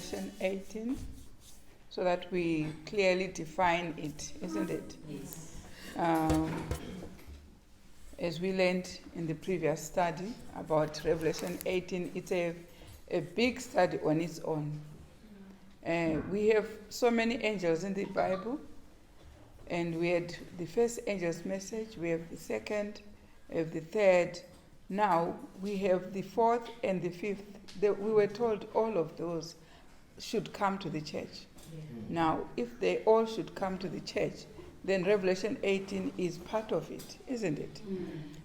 Revelation 18 so that we clearly define it, isn't it? Yes. As we learned in the previous study about Revelation 18, it's a big study on its own. We have so many angels in the Bible, and we had the first angel's message, we have the second, we have the third. Now we have the fourth and the fifth. We were told all of those should come to the church. Now, if they all should come to the church, then Revelation 18 is part of it, isn't it?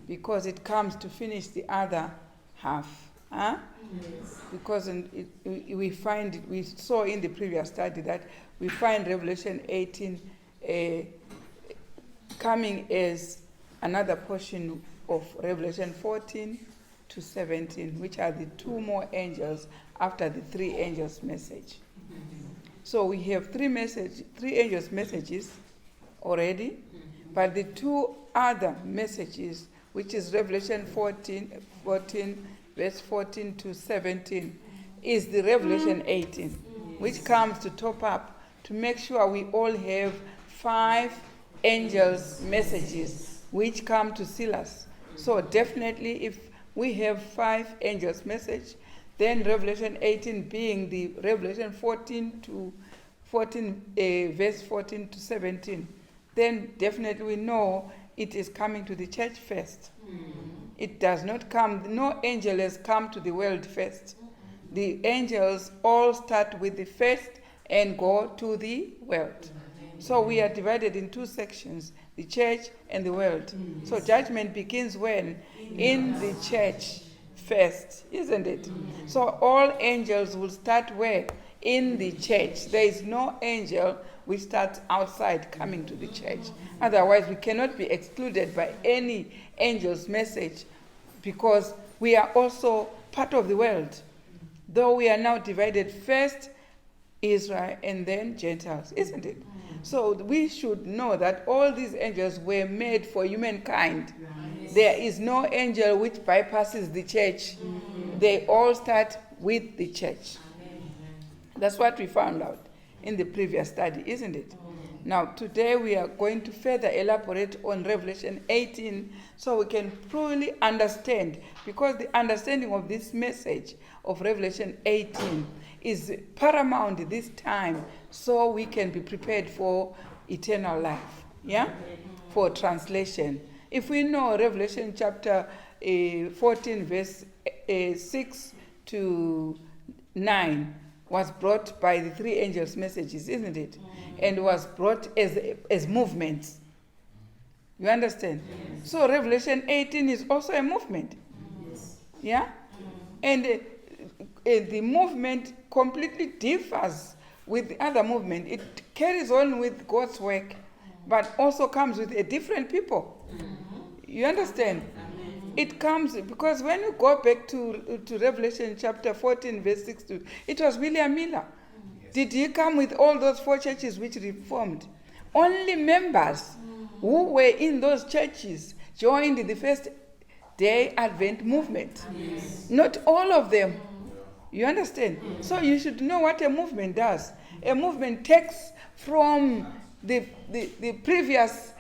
Because it comes to finish the other half. Huh? Yes. Because we saw in the previous study that we find Revelation 18 coming as another portion of Revelation 14 to 17, which are the two more angels after the three angels' message. So we have three angels' messages already, but the two other messages, which is Revelation 14, verse 14 to 17, is the Revelation 18, which comes to top up, to make sure we all have 5 angels' messages, which come to seal us. So definitely if we have 5 angels' message, then Revelation 18 being the Revelation 14, verse 14 to 17, then definitely we know it is coming to the church first. It does not come, no angel has come to the world first. The angels all start with the first and go to the world. So we are divided in 2 sections, the church and the world. So judgment begins when? In the church first, isn't it? So all angels will start where? In the church. There is no angel which starts outside coming to the church. Otherwise, we cannot be excluded by any angel's message, because we are also part of the world. Though we are now divided, first Israel and then Gentiles, isn't it? So we should know that all these angels were made for humankind. There is no angel which bypasses the church. They all start with the church. That's what we found out in the previous study, isn't it? Now, today we are going to further elaborate on Revelation 18 so we can truly understand, because the understanding of this message of Revelation 18 is paramount this time, so we can be prepared for eternal life, yeah? For translation. If we know Revelation chapter 14, verse 6 to 9, was brought by the 3 angels' messages, isn't it? And was brought as movements. You understand? Yes. So Revelation 18 is also a movement. Yes. Yeah? And the movement completely differs with the other movement. It carries on with God's work, but also comes with a different people. You understand? It comes because when you go back to Revelation chapter 14, verse 6 to, it was William Miller. Did he come with all those 4 churches which reformed? Only members who were in those churches joined the first day Advent movement. Yes. Not all of them. You understand? So you should know what a movement does. A movement takes from the previous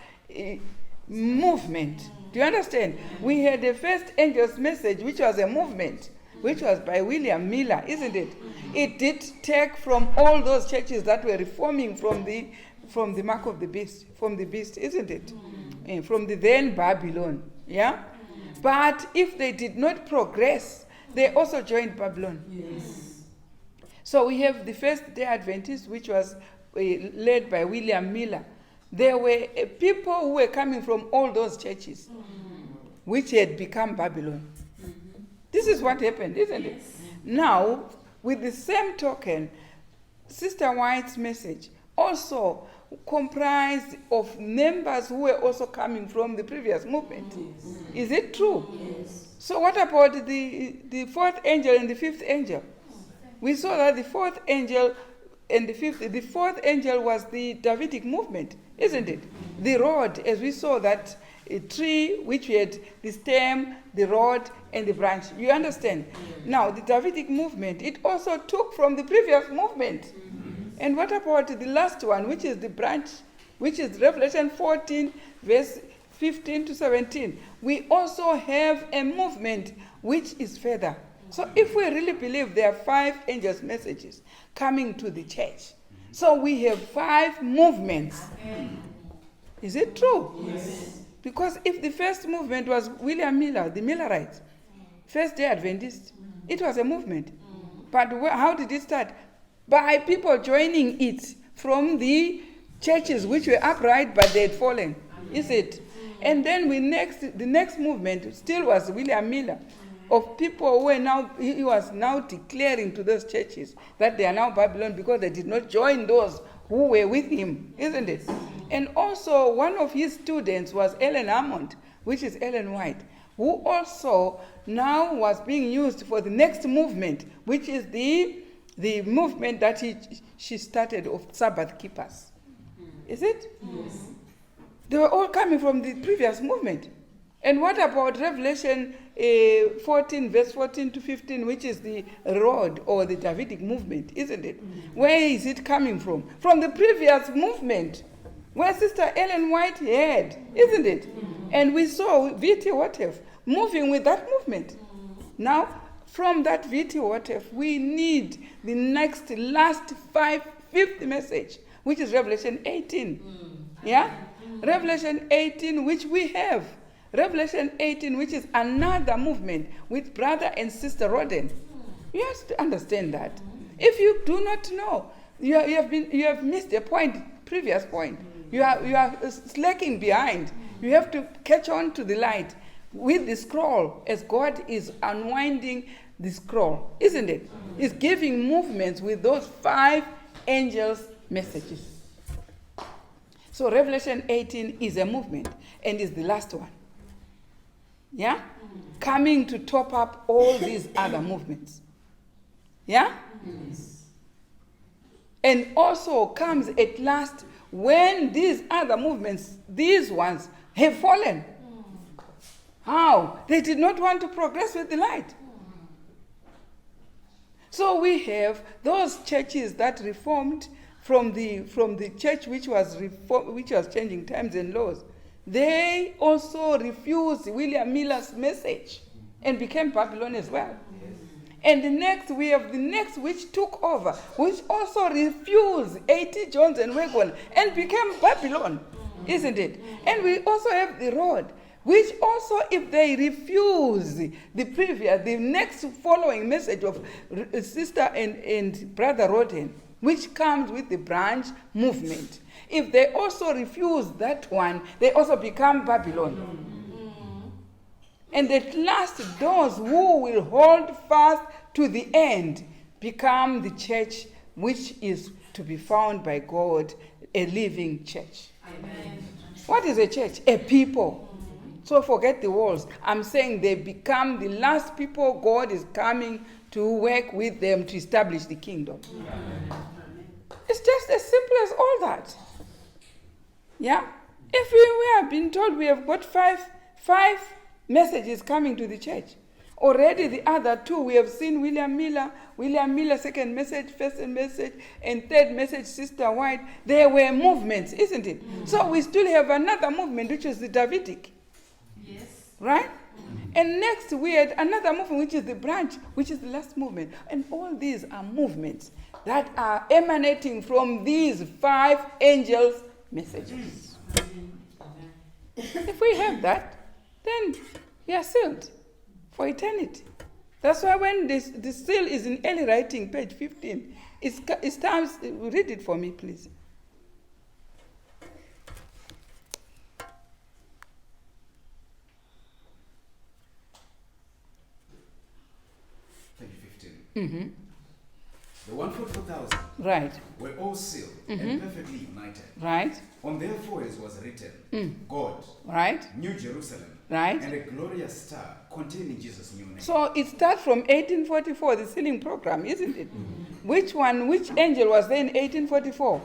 movement. Do you understand? We had the first angel's message, which was a movement, which was by William Miller, isn't it? It did take from all those churches that were reforming from the mark of the beast, from the beast, isn't it? And from the then Babylon, yeah? But if they did not progress, they also joined Babylon. Yes. So we have the first day Adventists, which was led by William Miller. There were people who were coming from all those churches, which had become Babylon. This is what happened, isn't it? Now, with the same token, Sister White's message also comprised of members who were also coming from the previous movement. Is it true? Yes. So what about the 4th angel and the 5th angel? We saw that the 4th angel and the 4th angel was the Davidic movement, isn't it? The rod, as we saw that a tree which had the stem, the rod, and the branch. You understand? Now, the Davidic movement, it also took from the previous movement. And what about the last one, which is the branch, which is Revelation 14, verse 15 to 17? We also have a movement which is further. So if we really believe there are 5 angels' messages coming to the church, so we have 5 movements. Is it true? Yes. Because if the first movement was William Miller, the Millerites, First-day Adventist, it was a movement. But how did it start? By people joining it from the churches which were upright but they had fallen. Is it? And then the next movement still was William Miller, of people who were now, he was now declaring to those churches that they are now Babylon because they did not join those who were with him, isn't it? And also one of his students was Ellen Hammond, which is Ellen White, who also now was being used for the next movement, which is the movement that she started of Sabbath keepers. Is it? Yes. They were all coming from the previous movement. And what about Revelation 14, verse 14 to 15, which is the road or the Davidic movement, isn't it? Where is it coming from? From the previous movement, where Sister Ellen White had, isn't it? And we saw V.T. Watef moving with that movement. Now, from that V.T. Watef, we need the last fifth message, which is Revelation 18. Yeah? Revelation 18, which we have. Revelation 18, which is another movement with Brother and Sister Roden. You have to understand that. If you do not know, you have missed a previous point. You are slacking behind. You have to catch on to the light with the scroll as God is unwinding the scroll, isn't it? He's giving movements with those 5 angels' messages. So Revelation 18 is a movement and is the last one. Yeah? Coming to top up all these other movements. Yeah? Yes. And also comes at last when these other movements, these ones, have fallen. How? They did not want to progress with the light. So we have those churches that reformed from the church which was changing times and laws. They also refused William Miller's message and became Babylon as well. And we have the next which took over, which also refused A.T. Jones and Wagon and became Babylon, isn't it? And we also have the road, which also, if they refuse the next following message of Sister and Brother Roden, which comes with the branch movement, if they also refuse that one, they also become Babylon. And at last, those who will hold fast to the end become the church which is to be found by God, a living church. Amen. What is a church? A people. So forget the walls. I'm saying they become the last people God is coming to work with them to establish the kingdom. Amen. It's just as simple as all that. Yeah? If we have been told we have got five messages coming to the church. Already the other 2, we have seen William Miller, second message, first message, and third message, Sister White. There were movements, isn't it? So we still have another movement, which is the Davidic. Yes. Right? And next we had another movement, which is the branch, which is the last movement. And all these are movements that are emanating from these 5 angels' messages. If we have that, then we are sealed for eternity. That's why when the seal is in early writing, page 15, it stands, read it for me, please. Page 15. Mm-hmm. The 144,000 Right. were all sealed and perfectly united. Right. On their foreheads was written, God, Right. New Jerusalem, Right. and a glorious star containing Jesus' new name. So it starts from 1844, the sealing program, isn't it? Which angel was there in 1844?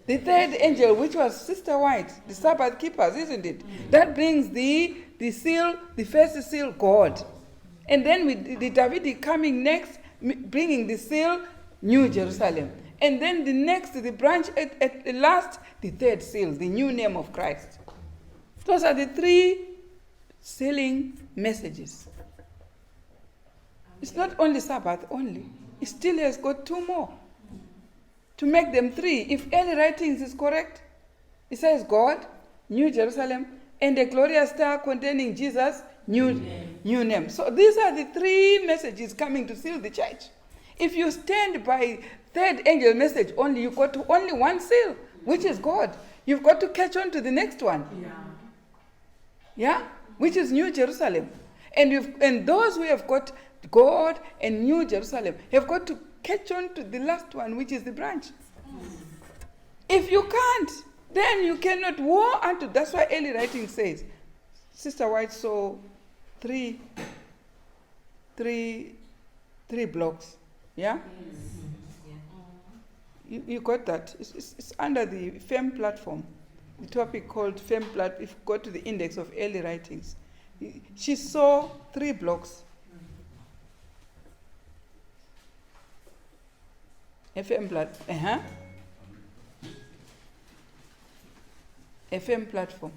The third angel, which was Sister White, the Sabbath keepers, isn't it? That brings the seal, the first seal, God. And then with the Davidic coming next, bringing the seal, New Jerusalem. And then the branch at the last, the third seal, the new name of Christ. Those are the three sealing messages. It's not only Sabbath only. It still has got two more. To make them three, if early writings is correct, it says God, New Jerusalem, and a glorious star containing Jesus, new name. So these are the three messages coming to seal the church. If you stand by third angel message only, you've got to only one seal, which is God. You've got to catch on to the next one. Yeah? Which is New Jerusalem. And those who have got God and New Jerusalem have got to catch on to the last one, which is the branch. If you can't, then you cannot war unto. That's why early writing says, Sister White saw three blocks. Yeah? You got that? It's under the FEM platform. The topic called FEM platform. If you go to the index of early writings, she saw 3 blocks. FM platform. FM platform.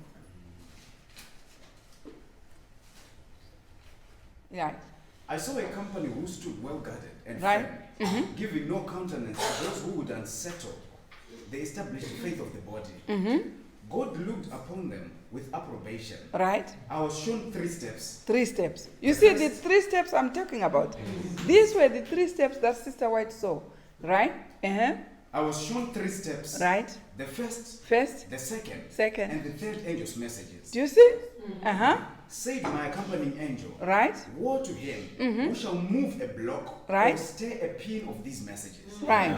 Yeah. I saw a company who stood well guarded and right. firm, giving no countenance to those who would unsettle the established faith of the body. God looked upon them with approbation. Right. I was shown 3 steps. 3 steps. You see the 3 steps I'm talking about. These were the 3 steps that Sister White saw. Right? I was shown 3 steps. Right. The first, the second, and the third angel's messages. Do you see? Said my accompanying angel, right? Woe to him who shall move a block right? or stir a pin of these messages. Right.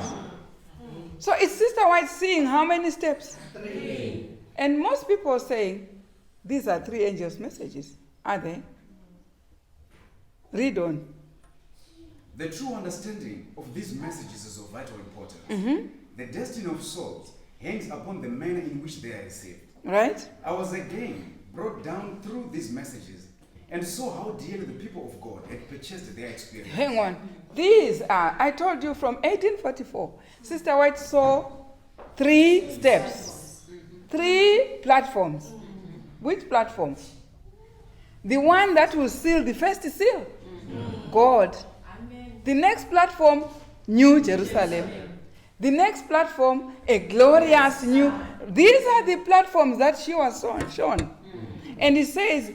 So it's Sister White seeing how many steps? 3. And most people are saying, these are 3 angels' messages. Are they? Read on. The true understanding of these messages is of vital importance. The destiny of souls hangs upon the manner in which they are received. Right. I was again brought down through these messages and saw how dearly the people of God had purchased their experience. Hang on. These are, I told you from 1844, Sister White saw 3 steps, 3 platforms. Which platform? The one that will seal the first seal, God. The next platform, New Jerusalem. The next platform, a glorious new. These are the platforms that she was shown. And it says,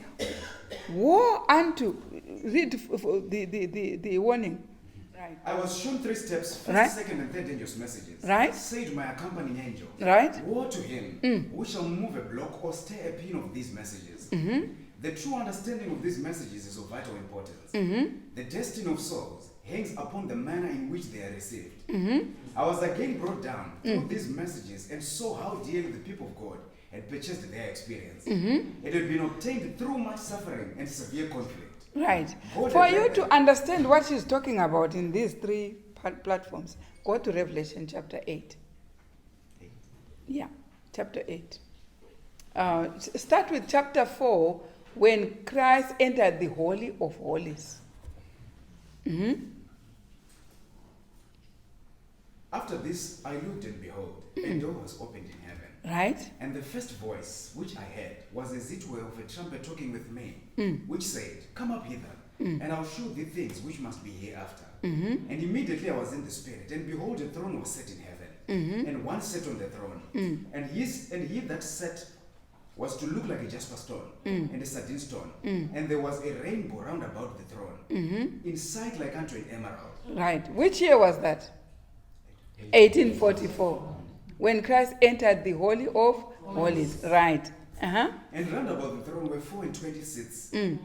woe unto, read the warning. Right. I was shown 3 steps, first, right? second, and third angel's messages. Right. Said my accompanying angel, right? Woe to him who shall move a block or stir a pin of these messages. The true understanding of these messages is of vital importance. The destiny of souls hangs upon the manner in which they are received. I was again brought down through these messages and saw how dearly the people of God had purchased their experience. It had been obtained through much suffering and severe conflict. Right. For you to understand what she's talking about in these 3 platforms, go to Revelation chapter 8. Yeah, chapter 8. Start with chapter 4, when Christ entered the Holy of Holies. After this, I looked and behold, a door was opened in heaven. Right. And the first voice which I heard was as it were of a trumpet talking with me, which said, Come up hither, and I'll show thee things which must be hereafter. And immediately I was in the Spirit, and behold, a throne was set in heaven, and one sat on the throne. And he that sat was to look like a jasper stone, and a sardine stone, and there was a rainbow round about the throne, in sight like unto an emerald. Right. Which year was that? 1844. When Christ entered the Holy of Holies. Right. And round about the throne were 24 seats. And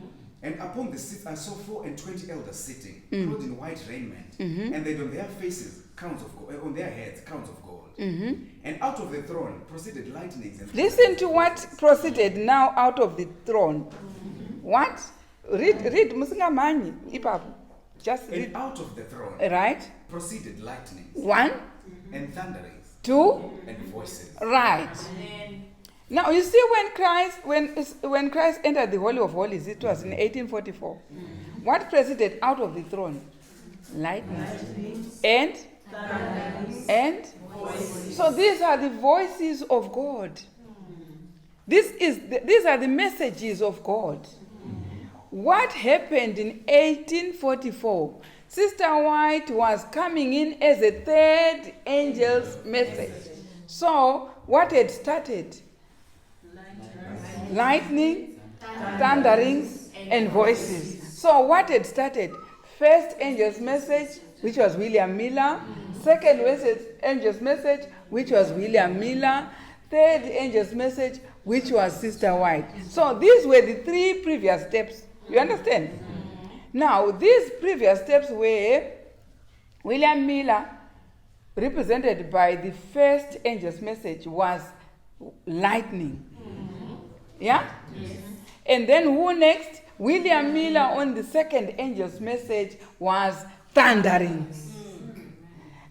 upon the seats I saw 24 elders sitting, clothed in white raiment, and they had on their faces crowns of gold, on their heads crowns of gold. And out of the throne proceeded lightnings. And listen to what proceeded now out of the throne. What? Read Musingamani, Ipapu. Just read. And out of the throne, right, proceeded lightnings. 1, and thunderings. 2, and voices. Right. Now you see when Christ entered the Holy of Holies, it was in 1844. What proceeded out of the throne? Lightning. And? And? So these are the voices of God. These are the messages of God. What happened in 1844? Sister White was coming in as a third angel's message. So what had started? Lightning, thunderings, and voices. So what had started? First angel's message, which was William Miller. Second angel's message, which was William Miller. Third angel's message, which was Sister White. So these were the three previous steps. You understand? Now, these previous steps were William Miller, represented by the first angel's message, was lightning. Yeah? Yes. And then who next? William Miller on the second angel's message was thundering.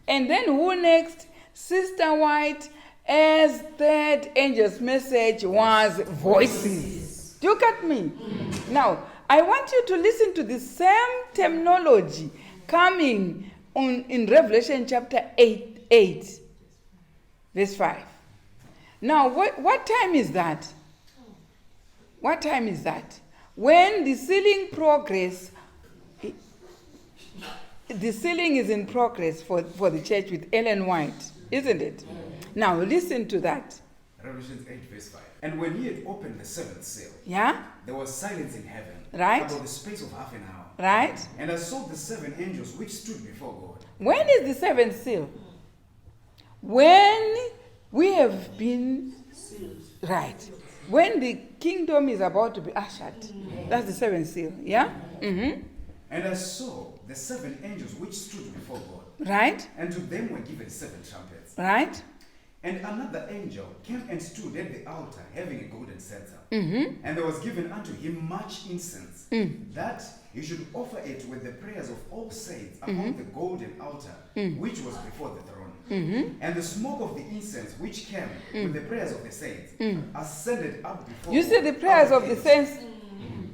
And then who next? Sister White as third angel's message was voices. Do you get me? Now, I want you to listen to the same terminology coming in Revelation chapter 8, verse 5. Now, what time is that? What time is that? When the sealing is in progress for the church with Ellen White, isn't it? Now, listen to that. Revelation 8, verse 5. And when he had opened the seventh seal, yeah, there was silence in heaven, right, about the space of half an hour. Right. And I saw the seven angels which stood before God. When is the seventh seal? When we have been sealed. Right. When the kingdom is about to be ushered. That's the seventh seal. Yeah? Mm-hmm. And I saw the seven angels which stood before God. Right. And to them were given seven trumpets. Right. And another angel came and stood at the altar, having a golden censer. Mm-hmm. And there was given unto him much incense, that he should offer it with the prayers of all saints upon the golden altar, which was before the throne. Mm-hmm. And the smoke of the incense which came with the prayers of the saints ascended up before. You see the prayers of the saints.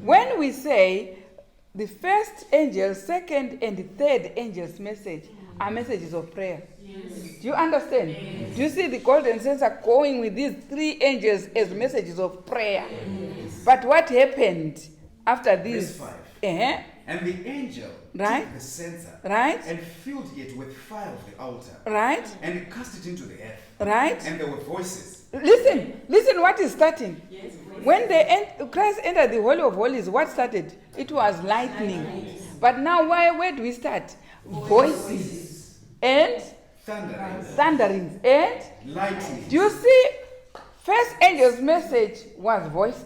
When we say the first angel, second, and the third angel's message are messages of prayer. Yes. Do you understand? Yes. Do you see the golden censer going with these three angels as messages of prayer? Yes. But what happened after this? Verse 5. And the angel took the censer and filled it with fire of the altar. Right. And cast it into the earth. Right. And there were voices. Listen what is starting. Yes, when Christ entered the Holy of Holies, what started? It was lightning. But now where do we start? Voices. And thunderings. And lightning. Do you see? First angel's message was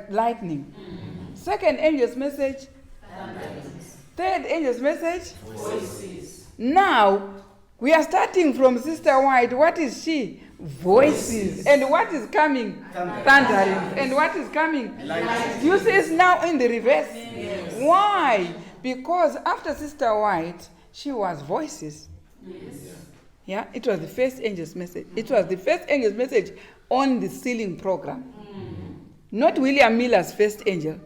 lightning. Second angel's message, thunderings. Third angel's message, voices. Now we are starting from Sister White. What is she? Voices. And what is coming? Thunderings. And what is coming? Lightning. You see, it's now in the reverse. Yes. Why? Because after Sister White, she was voices. Yes. Yeah, it was the first angel's message. It was the first angel's message on the sealing program. Not William Miller's first angel,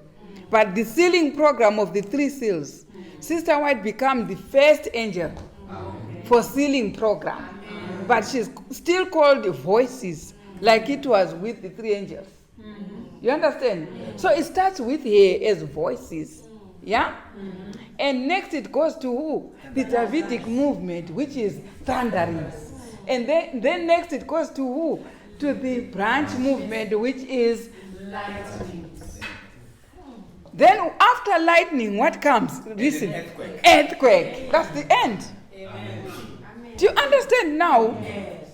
but the sealing program of the three seals. Sister White became the first angel for sealing program. But she's still called voices, like it was with the three angels. You understand? So it starts with her as voices. Yeah? And next it goes to who? The Davidic movement, which is thunderings. And then next it goes to who? To the branch movement, which is lightning. Then after lightning, what comes? Listen. Earthquake. That's the end. Amen. Do you understand now? Yes.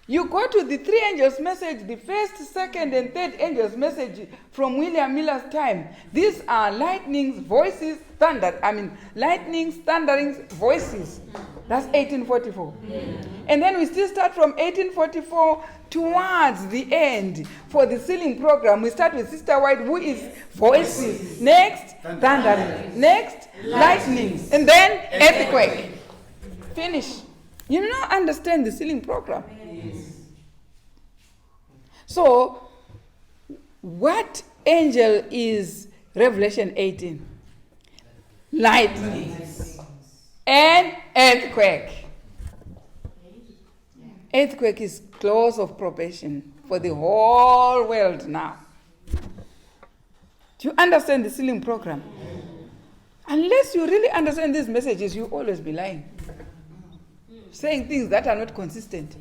You go to the three angels' message, the first, second, and third angels' message from William Miller's time. These are lightnings, voices, lightnings, thunderings, voices. That's 1844. And then we still start from 1844 towards the end. For the sealing program, we start with Sister White, who is voices. Next, thundering. Next, lightnings. And then earthquake. Finish. You now understand the sealing program. So, what angel is Revelation 18? lightning, and earthquake. Earthquake is close of probation for the whole world now. Do you understand the sealing program? Unless you really understand these messages, you'll always be lying. Saying things that are not consistent.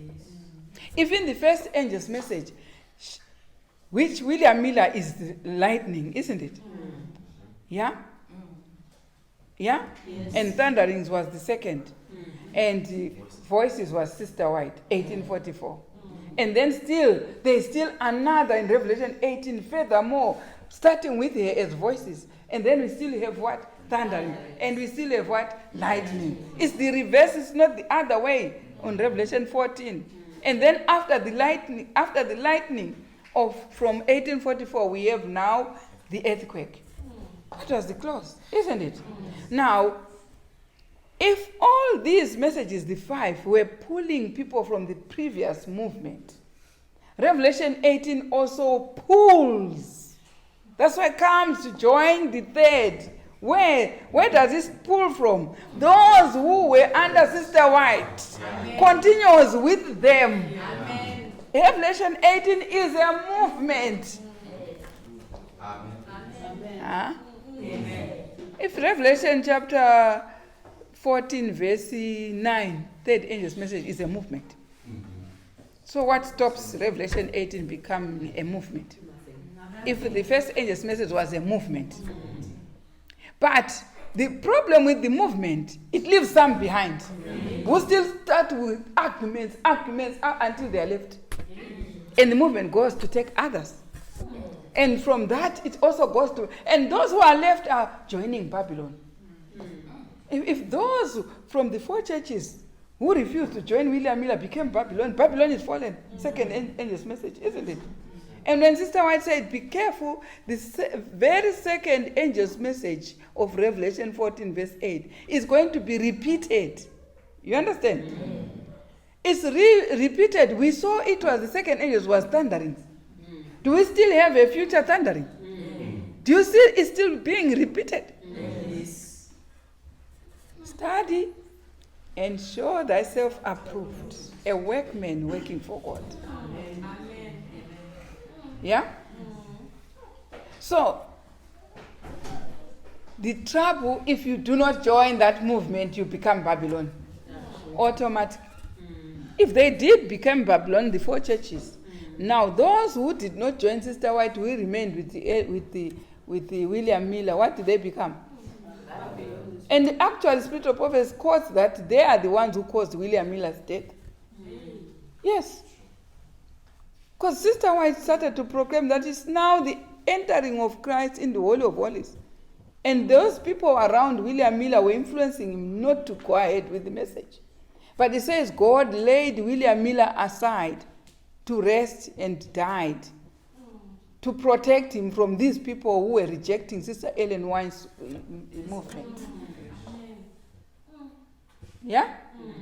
Even the first angel's message, which William Miller is the lightning, isn't it? Yeah? Yeah? Yes. And thunderings was the second. And voices was Sister White, 1844. And then there's still another in Revelation 18, furthermore, starting with her as voices. And then we still have what? Thundering. And we still have what? Lightning. It's the reverse, it's not the other way on Revelation 14. And then after the lightning of from 1844, we have now the earthquake. That was the close, isn't it? Now, if all these messages, the 5, were pulling people from the previous movement, Revelation 18 also pulls. That's why it comes to join the third. Where does this pull from? Those who were under Sister White. Amen. Continues with them. Amen. Revelation 18 is a movement. Amen. Huh? Amen. If Revelation chapter 14 verse 9, third angel's message is a movement. So what stops Revelation 18 becoming a movement? If the first angel's message was a movement. But the problem with the movement, it leaves some behind. Who still start with arguments until they are left. And the movement goes to take others. And from that, it also goes to... And those who are left are joining Babylon. If those from the 4 churches who refused to join William Miller became Babylon, Babylon is fallen. Second angel's message, isn't it? And when Sister White said, be careful, the very second angel's message of Revelation 14 verse 8 is going to be repeated. You understand? It's repeated. We saw it was the second angel was thundering. Do we still have a future thundering? Do you see it's still being repeated? Yes. Study and show thyself approved, a workman working for God. Amen. Yeah? So, the trouble, if you do not join that movement, you become Babylon. Automatic. If they did become Babylon, the 4 churches. Now, those who did not join Sister White, who remained with the William Miller, what did they become? Babylon. And the actual spirit of prophets quotes that they are the ones who caused William Miller's death. Yes. Because Sister White started to proclaim that it's now the entering of Christ in the Holy of Holies. And those people around William Miller were influencing him not to go ahead with the message. But it says God laid William Miller aside to rest and died to protect him from these people who were rejecting Sister Ellen White's movement. Yeah?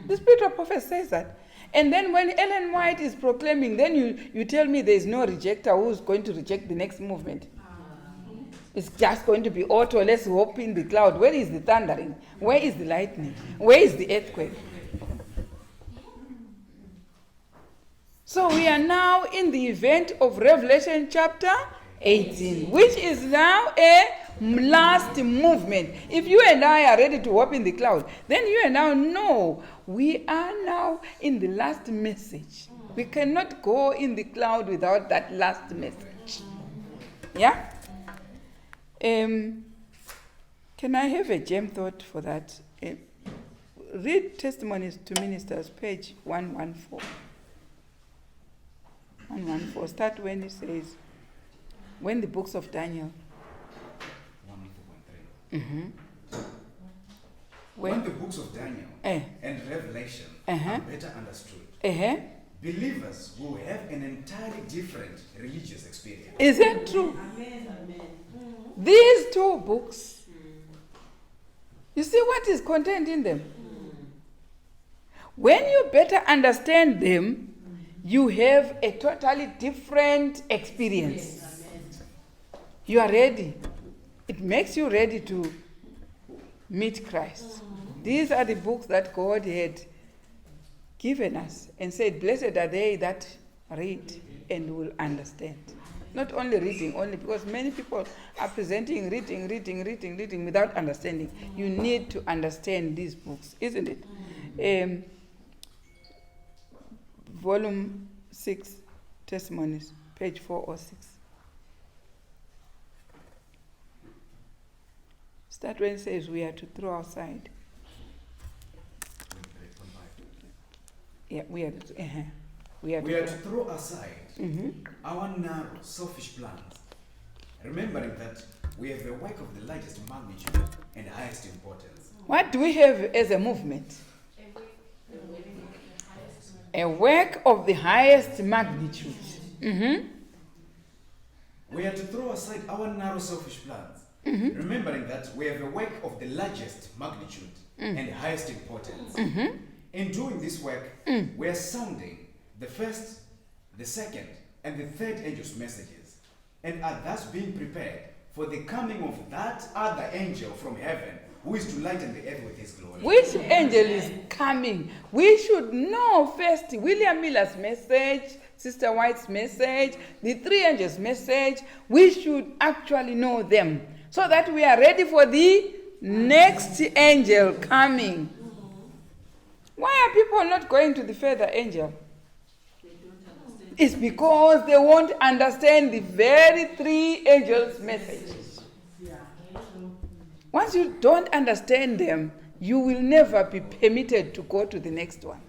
The spirit of prophet says that. And then when Ellen White is proclaiming, then you tell me there is no rejecter who's going to reject the next movement. It's just going to be auto. Let's hope in the cloud. Where is the thundering? Where is the lightning? Where is the earthquake? So we are now in the event of Revelation chapter 18, which is now a last movement. If you and I are ready to walk in the cloud, then you and I know we are now in the last message. We cannot go in the cloud without that last message. Yeah? Can I have a gem thought for that? Read Testimonies to Ministers, page 114. 114. Start when it says, when the books of Daniel. 114.3. When the books of Daniel and Revelation are better understood, believers will have an entirely different religious experience. Is that true? Amen. These 2 books, you see what is contained in them? When you better understand them, you have a totally different experience. You are ready. It makes you ready to meet Christ. These are the books that God had given us and said, blessed are they that read and will understand. Not only reading, only because many people are presenting reading without understanding. You need to understand these books, isn't it? Volume 6, Testimonies, page 406. Start when it says we are to throw aside. Yeah, we are to throw aside our narrow, selfish plans, remembering that we have a work of the largest magnitude and highest importance. What do we have as a movement? A work of the highest magnitude. We are to throw aside our narrow, selfish plans, remembering that we have a work of the largest magnitude and highest importance. In doing this work, we are sounding the first, the second, and the third angel's messages, and are thus being prepared for the coming of that other angel from heaven, who is to lighten the earth with his glory. Which angel is coming? We should know first William Miller's message, Sister White's message, the three angels' message. We should actually know them so that we are ready for the next angel coming. Why are people not going to the further angel? It's because they won't understand the very three angels' messages. Once you don't understand them, you will never be permitted to go to the next one.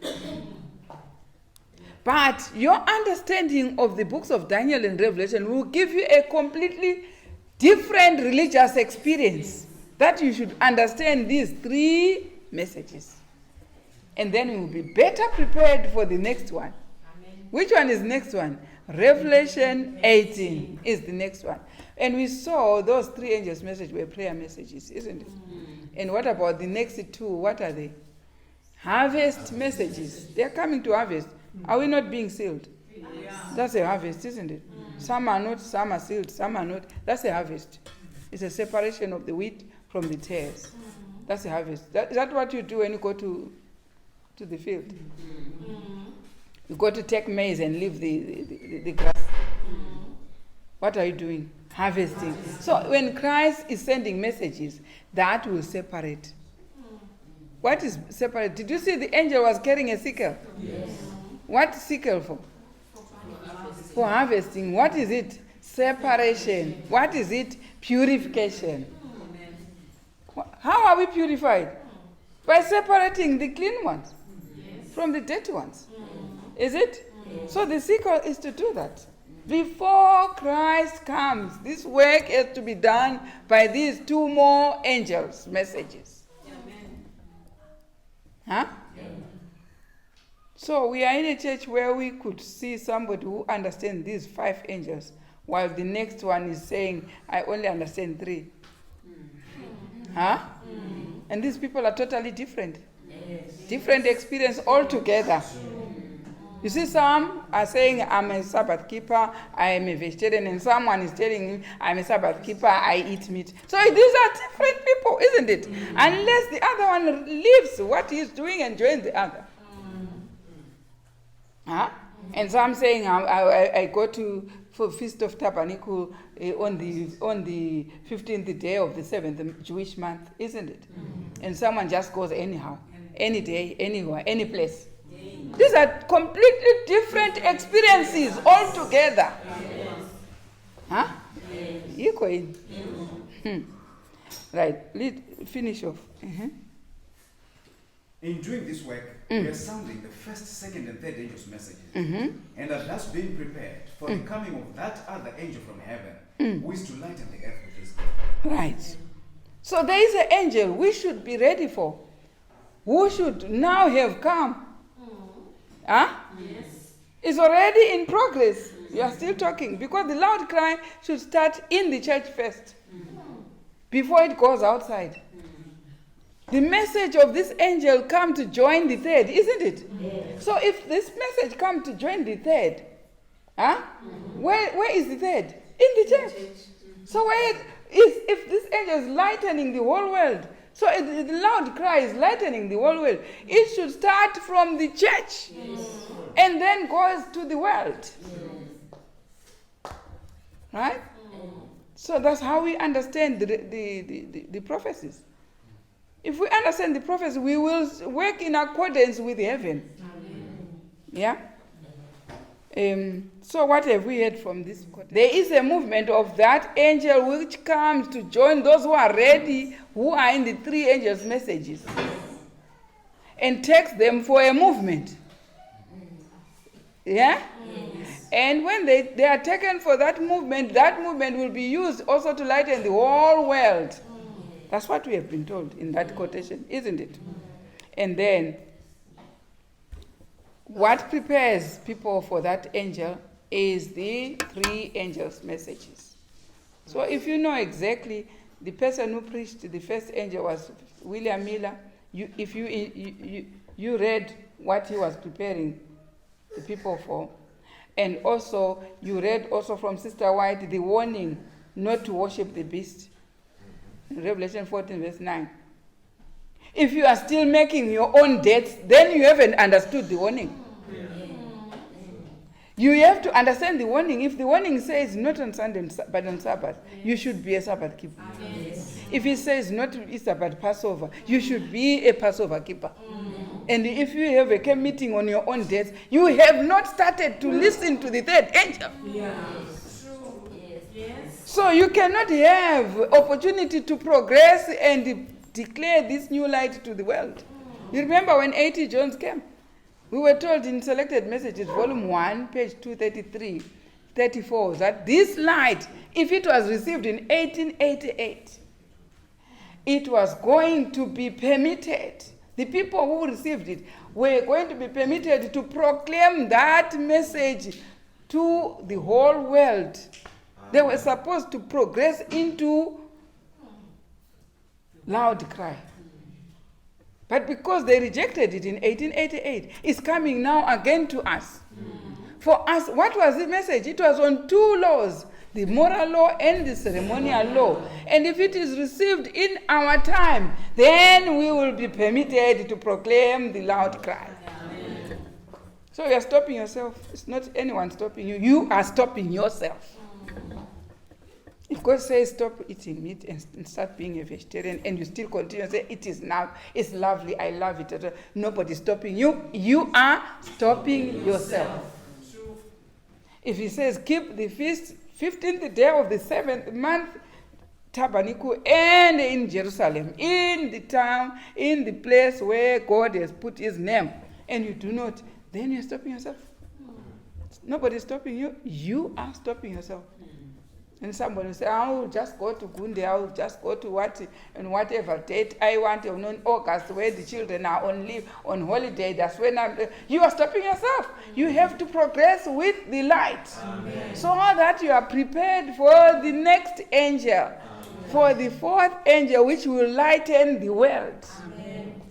But your understanding of the books of Daniel and Revelation will give you a completely different religious experience, that you should understand these three messages. And then you will be better prepared for the next one. Amen. Which one is the next one? Revelation 18 is the next one. And we saw those three angels' messages were prayer messages, isn't it? And what about the next two? What are they? Harvest messages. They are coming to harvest. Are we not being sealed? Yeah. That's a harvest, isn't it? Some are not, some are sealed, some are not. That's a harvest. It's a separation of the wheat from the tares. That's a harvest. Is that what you do when you go to the field? You go to take maize and leave the grass. What are you doing? Harvesting. So when Christ is sending messages, that will separate. What is separate? Did you see the angel was carrying a sickle? Yes. What sickle for? For harvesting. What is it? Separation. What is it? Purification. How are we purified? By separating the clean ones from the dirty ones. Is it? So the sickle is to do that. Before Christ comes, this work has to be done by these two more angels' messages. Huh? So we are in a church where we could see somebody who understands these 5 angels, while the next one is saying, I only understand 3. Huh? And these people are totally different. Different experience altogether. You see, some are saying, I'm a Sabbath keeper, I am a vegetarian, and someone is telling me, I'm a Sabbath keeper, I eat meat. So these are different people, isn't it? Unless the other one leaves what he's doing and joins the other. Huh? And some saying, I go to for Feast of Tabernacle on the 15th day of the 7th Jewish month, isn't it? And someone just goes anyhow, any day, anywhere, any place. These are completely different experiences altogether. Huh? Equal. Right. Finish off. In doing this work, we are sounding the first, second, and third angels' messages, and are thus being prepared for the coming of that other angel from heaven, who is to lighten the earth with his glory. Right. So there is an angel we should be ready for, who should now have come. Huh? Yes. It's already in progress. You are still talking, because the loud cry should start in the church first, before it goes outside. The message of this angel come to join the third, isn't it? Yes. So if this message come to join the third, huh? Where is the third? In the church. So if this angel is lightening the whole world, So the loud cry is lightening the whole world. It should start from the church and then goes to the world. Right? So that's how we understand the prophecies. If we understand the prophecy, we will work in accordance with heaven. Yeah? So what have we heard from this? There is a movement of that angel which comes to join those who are ready, who are in the three angels' messages, and takes them for a movement. Yeah? And when they are taken for that movement will be used also to lighten the whole world. That's what we have been told in that quotation, isn't it? And then, what prepares people for that angel is the three angels' messages. So if you know exactly, the person who preached the first angel was William Miller. If you read what he was preparing the people for, and also you read also from Sister White the warning not to worship the beast. In Revelation 14 verse 9. If you are still making your own dates, then you haven't understood the warning. You have to understand the warning. If the warning says not on Sunday but on Sabbath, you should be a Sabbath keeper. If it says not Easter but Passover, you should be a Passover keeper. And if you have a camp meeting on your own dates, you have not started to listen to the third angel. So you cannot have opportunity to progress and declare this new light to the world. You remember when A.T. Jones came? We were told in Selected Messages, Volume 1, page 233, 34, that this light, if it was received in 1888, it was going to be permitted. The people who received it were going to be permitted to proclaim that message to the whole world. They were supposed to progress into loud cry. But because they rejected it in 1888, it's coming now again to us. For us, what was the message? It was on two laws, the moral law and the ceremonial law. And if it is received in our time, then we will be permitted to proclaim the loud cry. So you are stopping yourself. It's not anyone stopping you. You are stopping yourself. If God says stop eating meat and start being a vegetarian, and you still continue to say it is now, it's lovely, I love it, nobody's stopping you, you are stopping yourself. If he says keep the feast 15th day of the 7th month, tabernacle, and in Jerusalem, in the town, in the place where God has put his name, and you do not, then you're stopping yourself. Nobody's stopping you, you are stopping yourself. And somebody will say, I'll just go to Gunde, I'll just go to whatever date I want, on August, where the children are on leave, on holiday, that's when you are stopping yourself. You have to progress with the light. Amen. So that you are prepared for the next angel, for the fourth angel, which will lighten the world. Amen.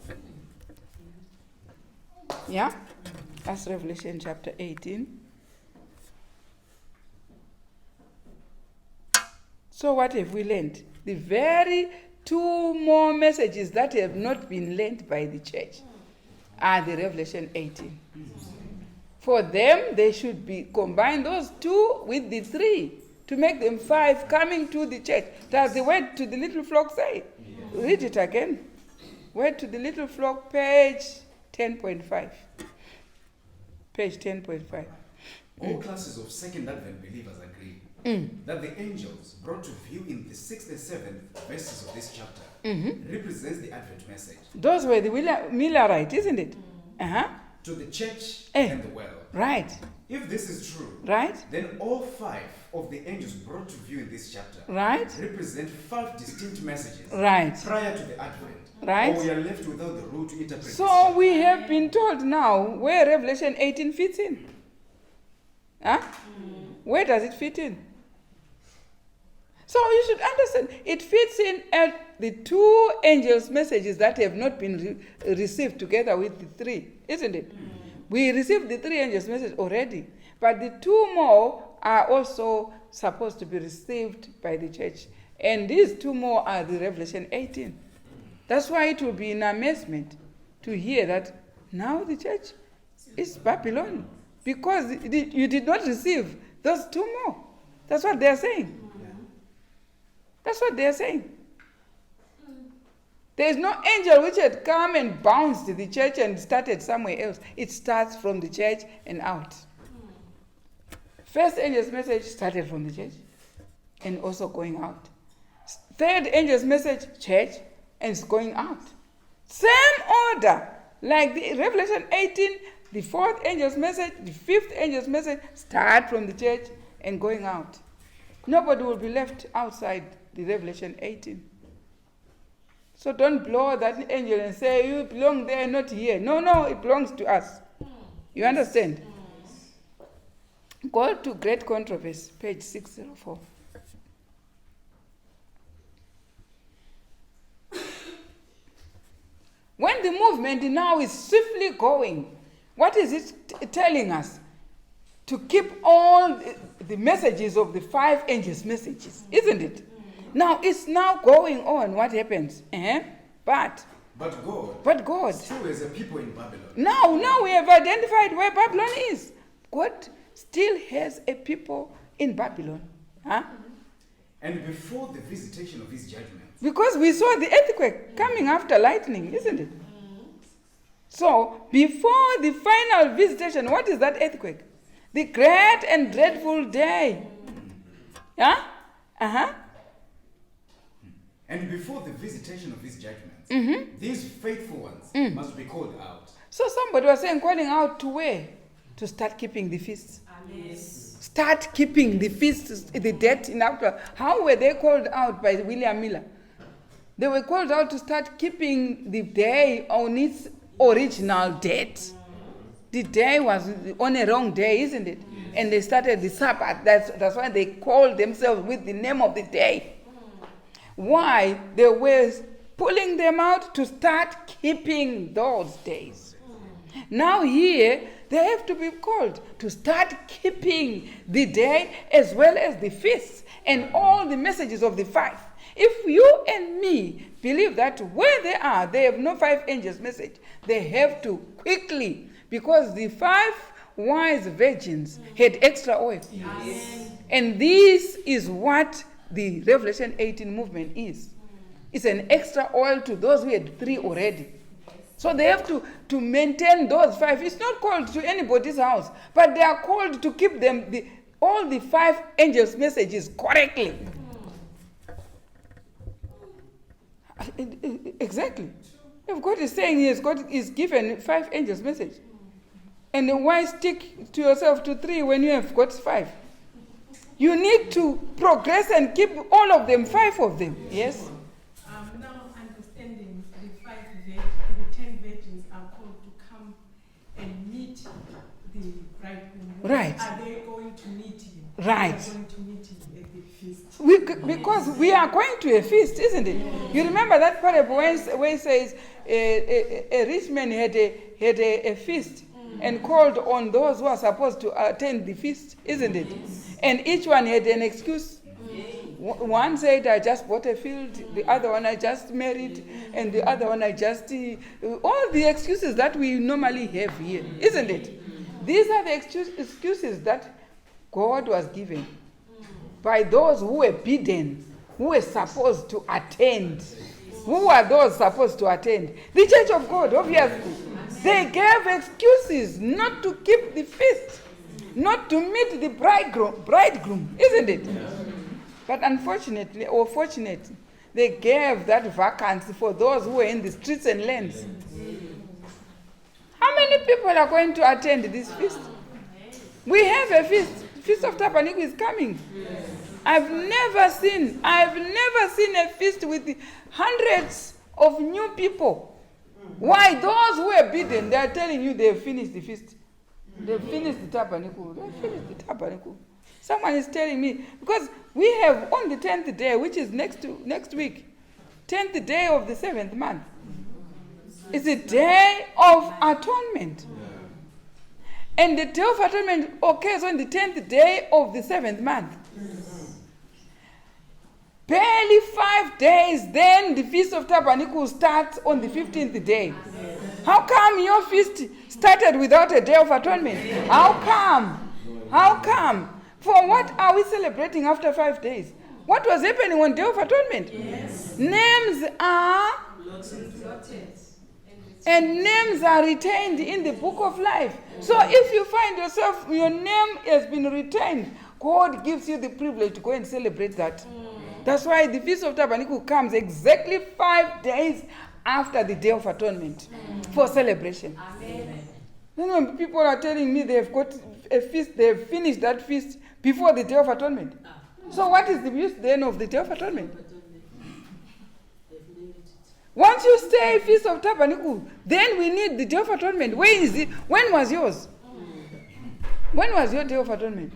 Yeah? That's Revelation chapter 18. So what have we learned? The very two more messages that have not been learned by the church are the Revelation 18. For them, they should be combined, those two with the three, to make them 5 coming to the church. Does the word to the little flock say? Yeah. Read it again. Word to the little flock, page 10.5. Page 10.5. All classes of Second Advent believers agree that the angels brought to view in the 6th and 7th verses of this chapter represents the Advent message. Those were the Millerite, isn't it? To the church and the world. Right. If this is true, right, then all 5 of the angels brought to view in this chapter represent 5 distinct messages prior to the Advent. Right. Or we are left without the rule to interpret this chapter. We have been told now where Revelation 18 fits in. Where does it fit in? So you should understand, it fits in at the 2 angels' messages that have not been received together with the 3, isn't it? We received the 3 angels' messages already, but the 2 more are also supposed to be received by the church. And these 2 more are the Revelation 18. That's why it will be in amazement to hear that now the church is Babylon, because you did not receive those two more. That's what they're saying. That's what they're saying. There is no angel which had come and bounced the church and started somewhere else. It starts from the church and out. First angel's message started from the church and also going out. Third angel's message, church, and it's going out. Same order. Like the Revelation 18, the fourth angel's message, the fifth angel's message, start from the church and going out. Nobody will be left outside the Revelation 18. So don't blow that angel and say, you belong there, not here. No, it belongs to us. You understand? Go to Great Controversy, page 604. When the movement now is swiftly going, what is it telling us? To keep all the messages of the five angels' messages, isn't it? Now it's now going on. What happens? But God still has a people in Babylon. Now we have identified where Babylon is. God still has a people in Babylon. And before the visitation of his judgment. Because we saw the earthquake coming after lightning, isn't it? So before the final visitation, what is that earthquake? The great and dreadful day. And before the visitation of his judgments, these faithful ones must be called out. So somebody was saying, calling out to where? To start keeping the feasts. Yes. Start keeping the feasts, the date in April. How were they called out by William Miller? They were called out to start keeping the day on its original date. The day was on a wrong day, isn't it? And they started the Sabbath. That's why they called themselves with the name of the day. Why? They were pulling them out to start keeping those days. Now here, they have to be called to start keeping the day as well as the feasts and all the messages of the five. If you and me believe that where they are, they have no five angels message, they have to quickly, because the five wise virgins had extra oil. Yes. And this is what the Revelation 18 movement is. It's an extra oil to those who had three already. So they have to maintain those five. It's not called to anybody's house, but they are called to keep them all the five angels' messages correctly. Exactly. If God is saying yes, God is given five angels' message. And why stick to yourself to three when you have got five? You need to progress and keep all of them, five of them. Yes? Now understanding the 10 virgins are called to come and meet the bridegroom. Right. Are they going to meet him? Right. They are going to meet him at the feast. Because we are going to a feast, isn't it? You remember that parable where it says a rich man had a feast and called on those who are supposed to attend the feast, isn't it? And each one had an excuse. One said, I just bought a field. The other one, I just married. And the other one, I just... all the excuses that we normally have here, isn't it? These are the excuses that God was given by those who were bidden, who were supposed to attend. Who are those supposed to attend? The church of God, obviously. They gave excuses not to keep the feast, not to meet the bridegroom, isn't it? But unfortunately, or fortunately, they gave that vacancy for those who were in the streets and lanes. How many people are going to attend this feast? We have a feast. Feast of Tabernacle is coming. I've never seen a feast with hundreds of new people. Why? Those who are bidden, they are telling you they have finished the feast. They've finished the tabernacle. They've finished the tabernacle. Someone is telling me, because we have on the 10th day, which is next week, 10th day of the 7th month. It's a day of atonement. And the day of atonement occurs on the 10th day of the 7th month. Barely 5 days, then the Feast of Tabernacles starts on the 15th day. How come your feast started without a Day of Atonement? How come? How come? For what are we celebrating after 5 days? What was happening on Day of Atonement? Yes. Names are, and names are retained in the book of life. So if you find yourself, your name has been retained, God gives you the privilege to go and celebrate that. That's why the Feast of Tabernacle comes exactly 5 days after the Day of Atonement for celebration. Amen. You know, people are telling me they've got a feast, they've finished that feast before the Day of Atonement. So what is the use then of the Day of Atonement? Once you say Feast of Tabernacle, then we need the Day of Atonement. Where is it? When was yours? When was your Day of Atonement?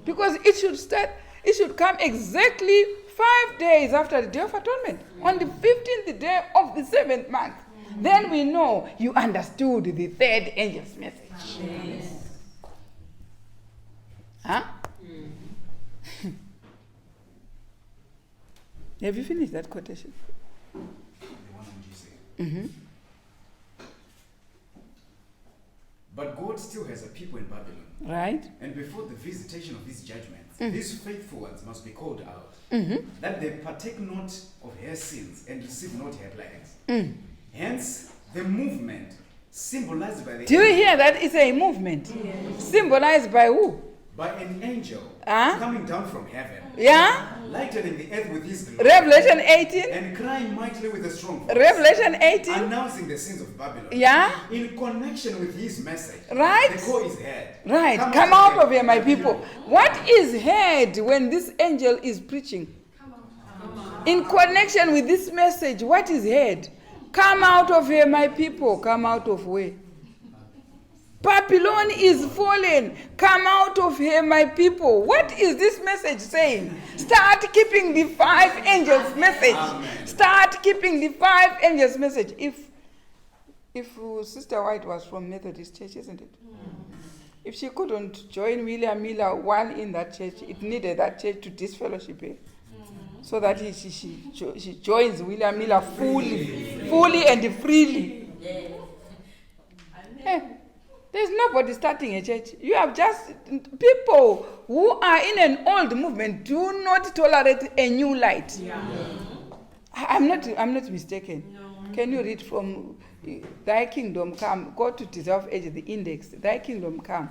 Because it should come exactly 5 days after the Day of Atonement, on the 15th day of the 7th month. Then we know you understood the third angel's message. Huh? Have you finished that quotation? The one which you say. Mm-hmm. But God still has a people in Babylon. Right? And before the visitation of these judgments, Mm. these faithful ones must be called out, Mm-hmm. that they partake not of her sins and receive not her plagues. Mm. Hence, the movement symbolized by the Do you hear that? It's a movement. Symbolized by who? by an angel Huh? coming down from heaven, Yeah? lightening the earth with his glory, Revelation 18. and crying mightily with a strong voice, Revelation 18. announcing the sins of Babylon. Yeah? In connection with his message, Right? the call is heard. Right. Come out of here, my people. What is heard when this angel is preaching? In connection with this message, what is heard? Come out of here, my people. Come out of where? Babylon is fallen. Come out of here, my people. What is this message saying? Start keeping the 5 angels' message. Amen. Start keeping the 5 angels' message. If Sister White was from Methodist Church, isn't it? If she couldn't join William Miller while in that church, it needed that church to disfellowship her. So that she joins William Miller fully and freely. Eh, there's nobody starting a church. You have just people who are in an old movement do not tolerate a new light. I'm not mistaken. Can you read from Thy Kingdom Come? Go to Dissolve Age, the index. Thy Kingdom Come.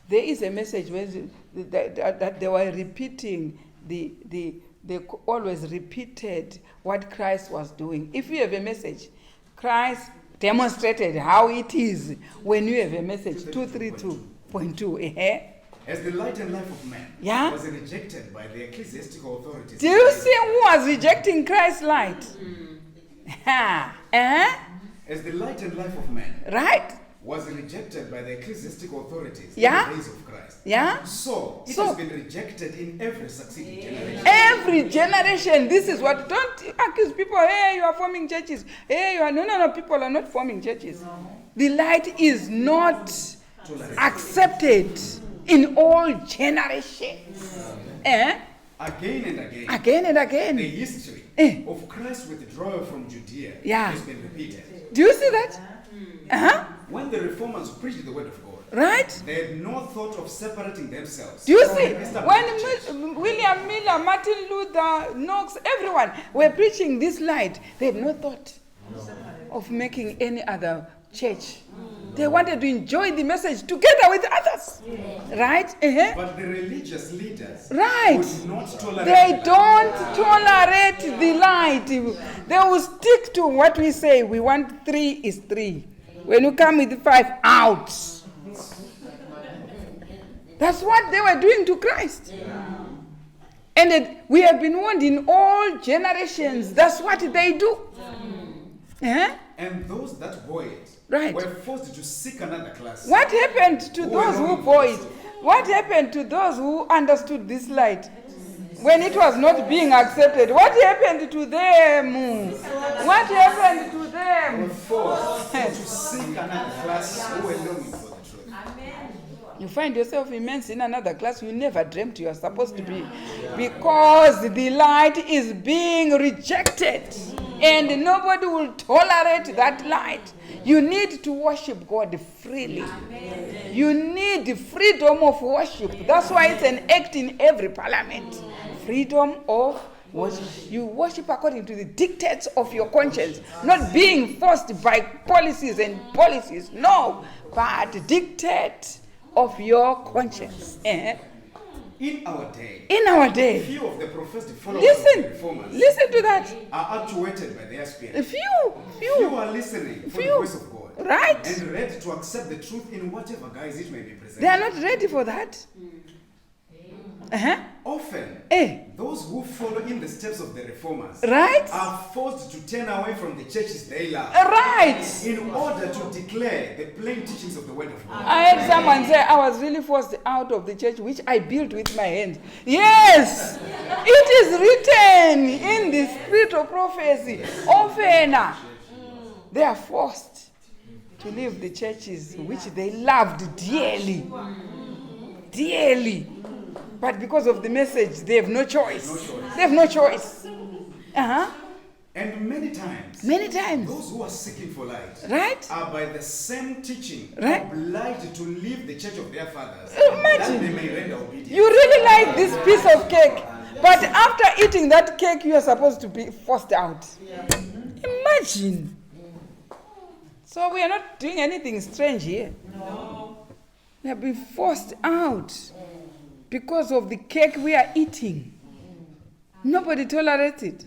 There is a message where that they were repeating they always repeated what Christ was doing. If you have a message, Christ demonstrated how it is when you have a message. 232.2. As the light and life of man Yeah? was rejected by the ecclesiastical authorities. Do you see who was rejecting Christ's light? As the light and life of man Right? was rejected by the ecclesiastical authorities Yeah? in the days of Christ. Yeah? So, it So- has been rejected in every succeeding generation. Every generation, this is what. Don't accuse people. Hey, you are forming churches. Hey, you are. No. People are not forming churches. The light is not accepted in all generations. Again and again, Again and the again. history Eh. of Christ's withdrawal from Judea Yeah. has been repeated. Do you see that? When the reformers preached the word of God, Right? they had no thought of separating themselves. Do you from see? the established church. When William Miller, Martin Luther, Knox, everyone were preaching this light, they had no thought of making any other church. They wanted to enjoy the message together with others. Right? But the religious leaders Right. would not tolerate They the light. don't tolerate the light. They will stick to what we say. We want 3 is 3. When you come with 5, out. That's what they were doing to Christ. And we have been warned in all generations. That's what they do. And those that bore it Right. were forced to seek another class. What happened to Who those who alone bore it? understood? What happened to those who understood this light? When it was not being accepted, what happened to them? What happened to Were them? forced to seek another class who were longing for the truth. You find yourself immense in another class you never dreamt you are supposed to be. Because the light is being rejected. And nobody will tolerate that light. You need to worship God freely. You need freedom of worship. That's why it's an act in every parliament. Freedom of worship. You worship according to the dictates of your conscience. Not being forced by policies and policies. No. But dictate of your conscience. In our day, few of the professed followers of the reformers listen to that. are actuated by their spirit. Few are listening for the voice of God. Right. And ready to accept the truth in whatever guise it may be presented. They are not ready for that. Often, those who follow in the steps of the reformers right, are forced to turn away from the churches they love. Right. In order to declare the plain teachings of the word of God. I had someone say, I was really forced out of the church which I built with my hands. Yes, it is written in the spirit of prophecy. Often they are forced to leave the churches which they loved dearly. Dearly. But because of the message, they have no choice. They have no choice. And many times, those who are seeking for light, right, are by the same teaching, right, obliged to leave the church of their fathers. Imagine. That they may render obedience. You really like this piece of cake, but after eating that cake, you are supposed to be forced out. Imagine. So we are not doing anything strange here. No. We have been forced out because of the cake we are eating. Nobody tolerates it.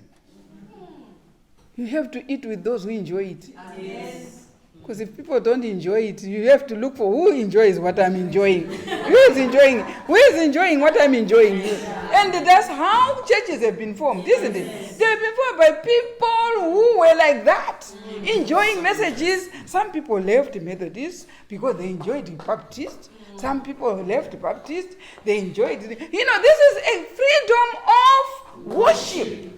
You have to eat with those who enjoy it. Yes. Because if people don't enjoy it, you have to look for who enjoys what I'm enjoying. Who is enjoying what I'm enjoying? And that's how churches have been formed, isn't it? They have been formed by people who were like that, enjoying messages. Some people left Methodist because they enjoyed the Baptist. Some people left Baptist, they enjoyed it. This is a freedom of worship.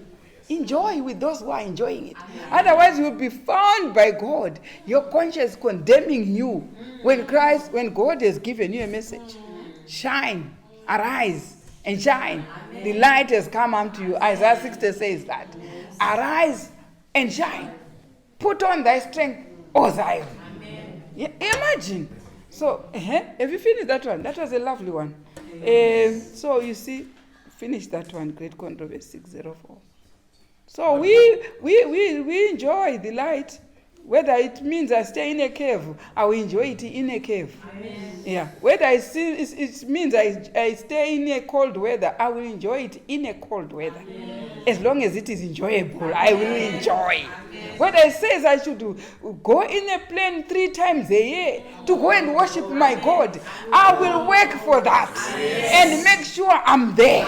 Enjoy with those who are enjoying it. Otherwise, you'll be found by God, your conscience condemning you. When God has given you a message, shine, arise, and shine. The light has come unto you. Isaiah 60 says that. Arise and shine. Put on thy strength, O Zion. Imagine. So, have you finished that one? That was a lovely one. So, you see, finish that one, Great Controversy 604. So we enjoy the light. Whether it means I stay in a cave, I will enjoy it in a cave. Amen. Yeah. Whether it means I stay in a cold weather, I will enjoy it in a cold weather. Amen. As long as it is enjoyable, Amen. I will enjoy. Amen. Whether it says I should go in a plane 3 times a year to go and worship my God, I will work for that and make sure I'm there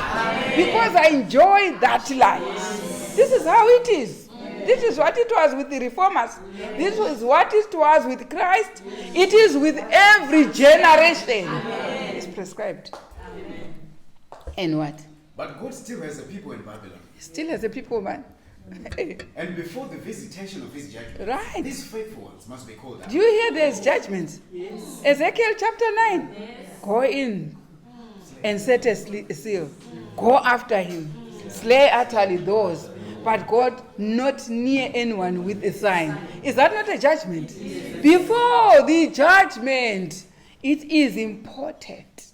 because I enjoy that life. This is how it is. This is what it was with the reformers. This is what it was with Christ. It is with every generation. It's prescribed. And what? But God still has a people in Babylon. Still has a people, man. And before the visitation of his judgment, right, these faithful ones must be called out. Do you hear there's judgments? Yes. Ezekiel chapter 9. Yes. Go in and set a seal. Go after him. Slay utterly those. But God not near anyone with a sign. Is that not a judgment? Yes. Before the judgment, it is important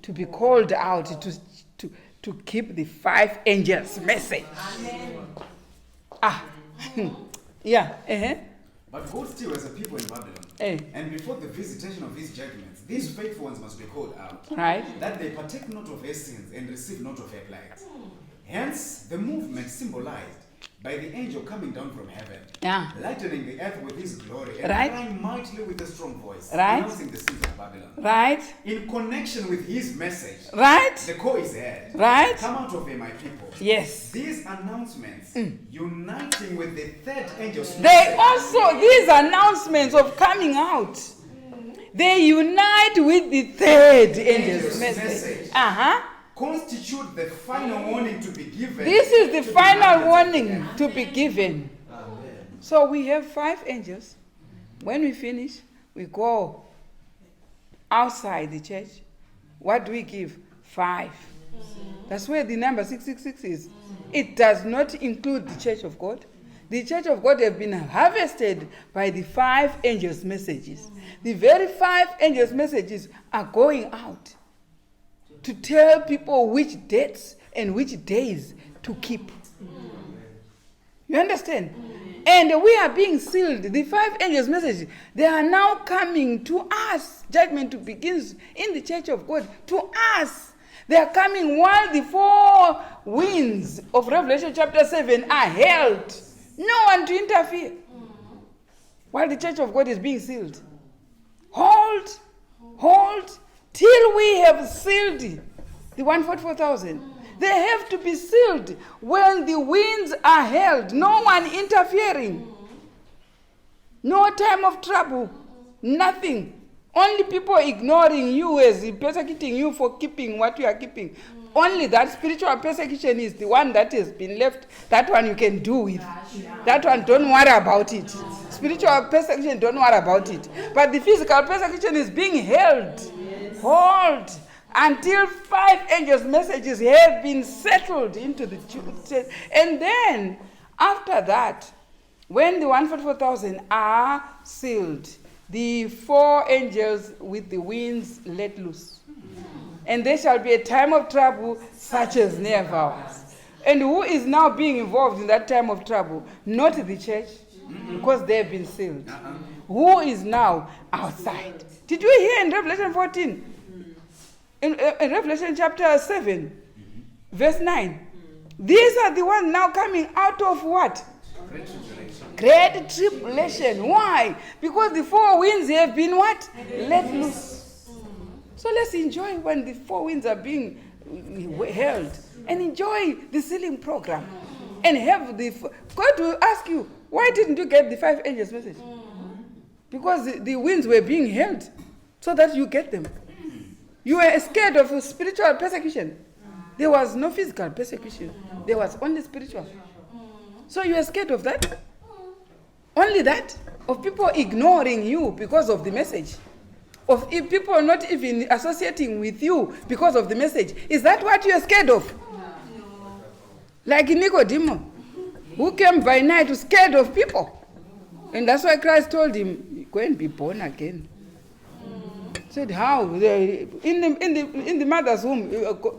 to be called out to keep the 5 angels' message. Yeah. But God still has a people in Babylon. And before the visitation of his judgments, these faithful ones must be called out. Right. That they partake not of her sins and receive not of her plagues. Hence, the movement symbolized by the angel coming down from heaven, lightening the earth with his glory, and crying mightily with a strong voice, announcing the sins of Babylon. Right. In connection with his message, the call is heard. Right. Come out of her, my people. Yes. These announcements, uniting with the 3rd angel's message. These announcements of coming out, they unite with the 3rd angel's message. Constitute the final warning to be given. This is the final warning to be given. Amen. So we have 5 angels. When we finish, we go outside the church, what do we give? 5. That's where the number 666 is. It does not include the church of God. The church of God have been harvested by the 5 angels' messages. The very 5 angels' messages are going out to tell people which dates and which days to keep. You understand? And we are being sealed. The 5 angels' messages, they are now coming to us. Judgment begins in the church of God, to us. They are coming while the 4 winds of Revelation chapter 7 are held. No one to interfere. While the church of God is being sealed. Hold, till we have sealed the 144,000. They have to be sealed when the winds are held. No one interfering. No time of trouble. Nothing. Only people ignoring you as persecuting you for keeping what you are keeping. Only that spiritual persecution is the one that has been left. That one you can do with. That one, don't worry about it. Spiritual persecution, don't worry about it. But the physical persecution is being held. Hold. Until 5 angels' messages have been settled into the church. And then, after that, when the 144,000 are sealed, the 4 angels with the winds let loose. And there shall be a time of trouble such as never was. And who is now being involved in that time of trouble? Not the church, because they have been sealed. Who is now outside? Did you hear in Revelation 14? In Revelation chapter 7, verse 9. These are the ones now coming out of what? Great tribulation. Why? Because the 4 winds have been what? Let loose. So let's enjoy when the 4 winds are being held. And enjoy the sealing program. And have the... God will ask you, why didn't you get the 5 angels' message? Because the winds were being held so that you get them. You were scared of spiritual persecution. There was no physical persecution. There was only spiritual. So you were scared of that? Only that? Of people ignoring you because of the message? Of people not even associating with you because of the message? Is that what you are scared of? No. Like Nicodemus, who came by night was scared of people. And that's why Christ told him, go and be born again. Said, how? In the mother's womb,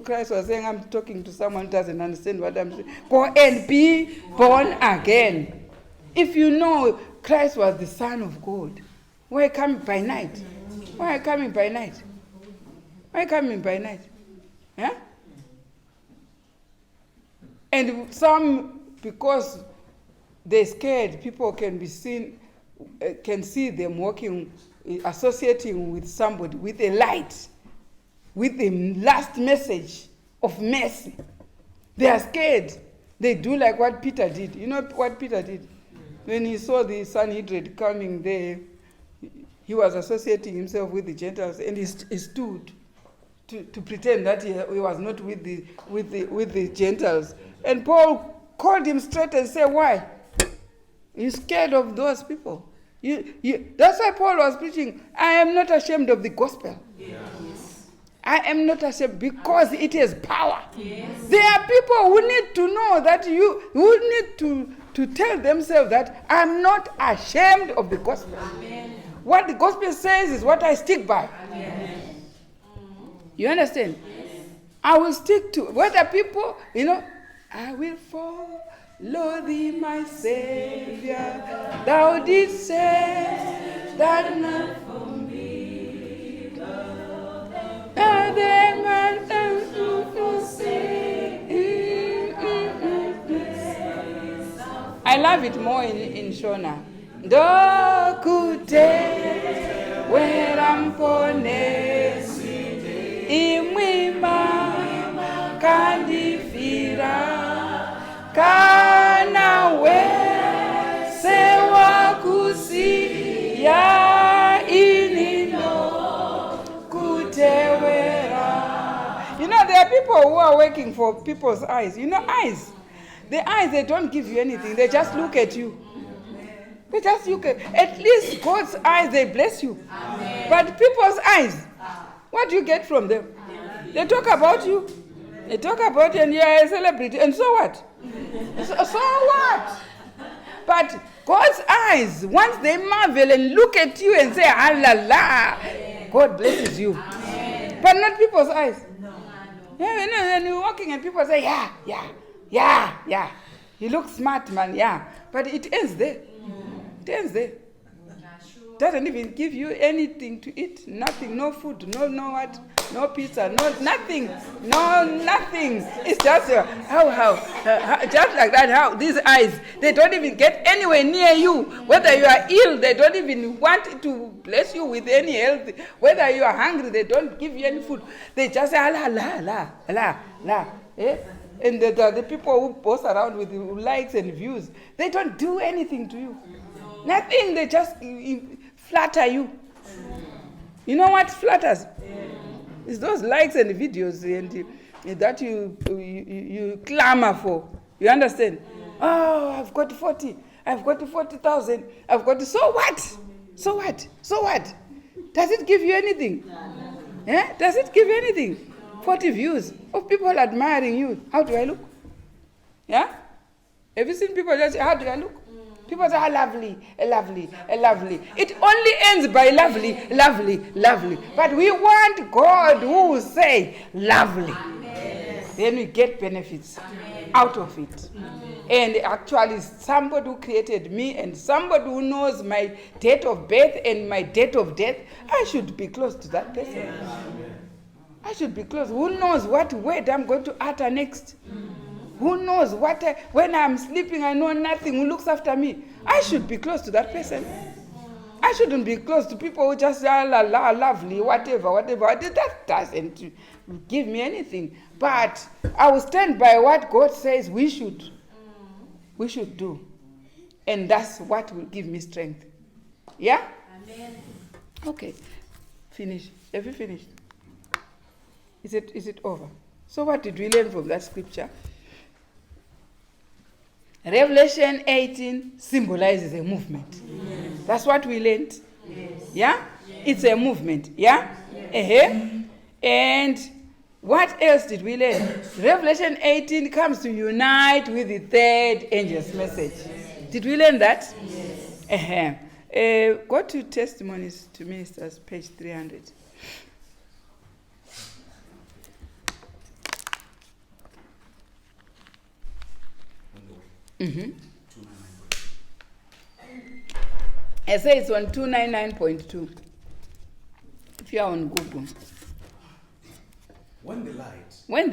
Christ was saying, I'm talking to someone who doesn't understand what I'm saying. Go and be born again. If you know Christ was the Son of God, why coming by night? Why coming by night? Why coming by night? Yeah? And some, because they're scared, people can be seen, can see them walking, associating with somebody with a light, with the last message of mercy. They are scared. They do like what Peter did. You know what Peter did? When he saw the Sanhedrin coming there, he was associating himself with the Gentiles, and he stood to pretend that he was not with the Gentiles. And Paul called him straight and said, why? You're scared of those people. That's why Paul was preaching, I am not ashamed of the gospel. Yes. I am not ashamed because it has power. Yes. There are people who need to know that who need to tell themselves that I'm not ashamed of the gospel. Amen. What the gospel says is what I stick by. Amen. You understand? Yes. I will stick to whether people, I will follow thee, my Savior. Thou didst say that not for me. I love it more in Shona. Dokute weramponesi imwima kandifira kana wese wakusiya inino kutewera. There are people who are working for people's eyes. Eyes. The eyes, they don't give you anything. They just look at you. They just look at least God's eyes, they bless you. Amen. But people's eyes, What do you get from them? They talk about you. They talk about you and you are a celebrity. And so what? So what? But God's eyes, once they marvel and look at you and say, ah la la, God blesses you. But not people's eyes. Yeah, when you're walking and people say, yeah. You look smart, man, yeah. But it ends there. It ends there. Doesn't even give you anything to eat. Nothing, no food, no what, no pizza, no nothing, nothing. It's just just like that. How these eyes, they don't even get anywhere near you. Whether you are ill, they don't even want to bless you with any health. Whether you are hungry, they don't give you any food. They just say la. Eh? And the people who boast around with likes and views, they don't do anything to you. Nothing. They just flatter you. You know what flatters? It's those likes and videos and that you clamor for. You understand? Oh, I've got 40. I've got 40,000. I've got. So what? So what? So what? Does it give you anything? Yeah? Does it give you anything? 40 views of people admiring you. How do I look? Yeah? Have you seen people just say, how do I look? People say, lovely. It only ends by lovely. But we want God who will say, lovely. Amen. Then we get benefits out of it. And actually, somebody who created me and somebody who knows my date of birth and my date of death, I should be close to that person. Amen. I should be close. Who knows what word I'm going to utter next? Who knows what, when I'm sleeping, I know nothing. Who looks after me? I should be close to that person. I shouldn't be close to people who just say, lovely, whatever. That doesn't give me anything. But I will stand by what God says we should do. And that's what will give me strength. Yeah? Amen. Okay. Finish. Have you finished? Is it over? So what did we learn from that scripture? Revelation 18 symbolizes a movement. Yes. That's what we learned. Yes. Yeah? Yes. It's a movement. Yeah? Yes. And what else did we learn? Revelation 18 comes to unite with the third angel's message. Yes. Did we learn that? Yes. Go to Testimonies to Ministers, page 300. Mm-hmm. I say it's on 299.2. If you are on Google. When the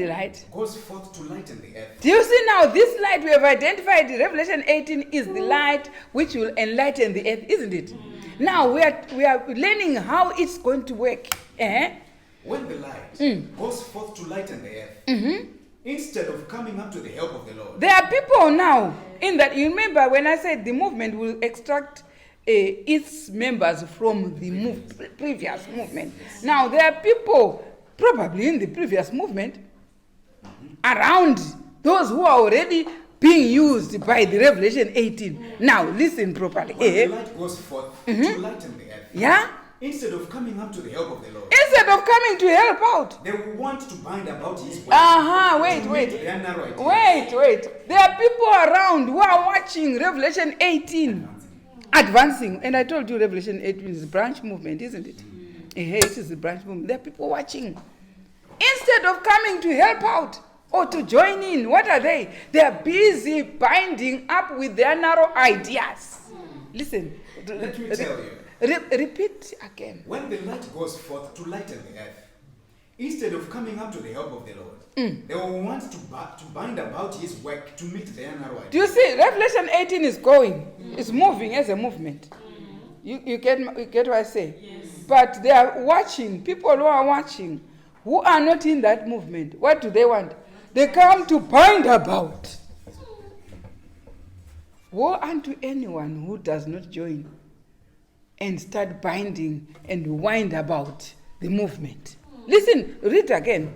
light goes forth to lighten the earth. Do you see now this light we have identified in Revelation 18 is the light which will enlighten the earth, isn't it? Mm-hmm. Now we are learning how it's going to work. When the light goes forth to lighten the earth, instead of coming up to the help of the Lord. There are people now in that. You remember when I said the movement will extract its members from the previous movement. Now there are people probably in the previous movement around those who are already being used by the Revelation 18. Now listen properly. When the light goes forth to lighten the earth. Yeah? Instead of coming up to the help of the Lord. Instead of coming to help out. They will want to bind about his way. Wait. There are people around who are watching Revelation 18 advancing. And I told you Revelation 18 is a branch movement, isn't it? It is a branch movement. There are people watching. Instead of coming to help out or to join in, what are they? They are busy binding up with their narrow ideas. Listen. Let me tell you. Repeat again. When the light goes forth to lighten the earth, instead of coming up to the help of the Lord, they will want to bind about his work to meet their narrow ideas. Do you see? Revelation 18 is going. It's moving as a movement. You get what I say? Yes. But they are watching. People who are watching, who are not in that movement, what do they want? They come to bind about. Woe unto anyone who does not join and start binding and wind about the movement. Listen, read again.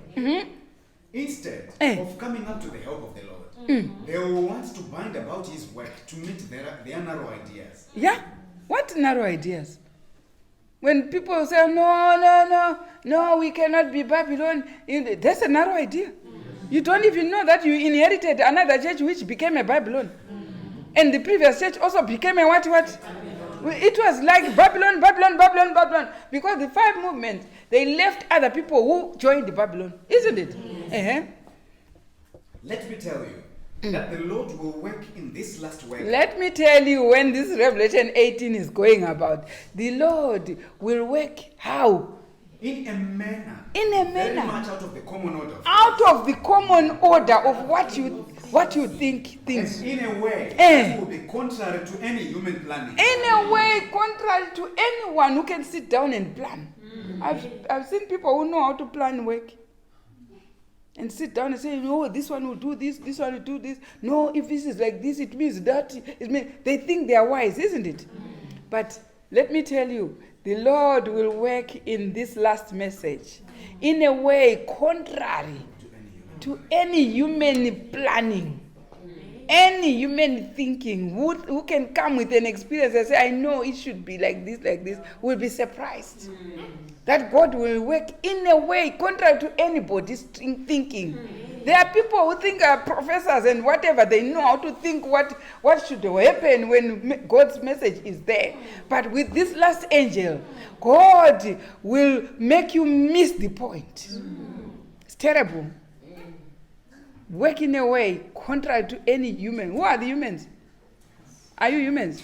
Instead of coming up to the help of the Lord, they will want to bind about his work to meet their narrow ideas. Yeah? What narrow ideas? When people say, no, we cannot be Babylon, that's a narrow idea. You don't even know that you inherited another church which became a Babylon. And the previous church also became a what? It was like Babylon. Because the 5 movements, they left other people who joined the Babylon. Isn't it? Uh-huh. Let me tell you that the Lord will work in this last work. Let me tell you when this Revelation 18 is going about. The Lord will work how? In a manner. Very much out of the common order. Out of the common order of what you think things. And in a way that will be contrary to any human planning. In a way contrary to anyone who can sit down and plan. I've seen people who know how to plan work. And sit down and say, no, this one will do this one will do this. No, if this is like this, it means that. They think they are wise, isn't it? But let me tell you, the Lord will work in this last message in a way contrary to any human planning, any human thinking. Who can come with an experience and say, I know it should be like this, will be surprised. That God will work in a way contrary to anybody's thinking. There are people who think are professors and whatever, they know how to think what should happen when God's message is there. But with this last angel, God will make you miss the point. It's terrible. Work in a way contrary to any human. Who are the humans? Are you humans?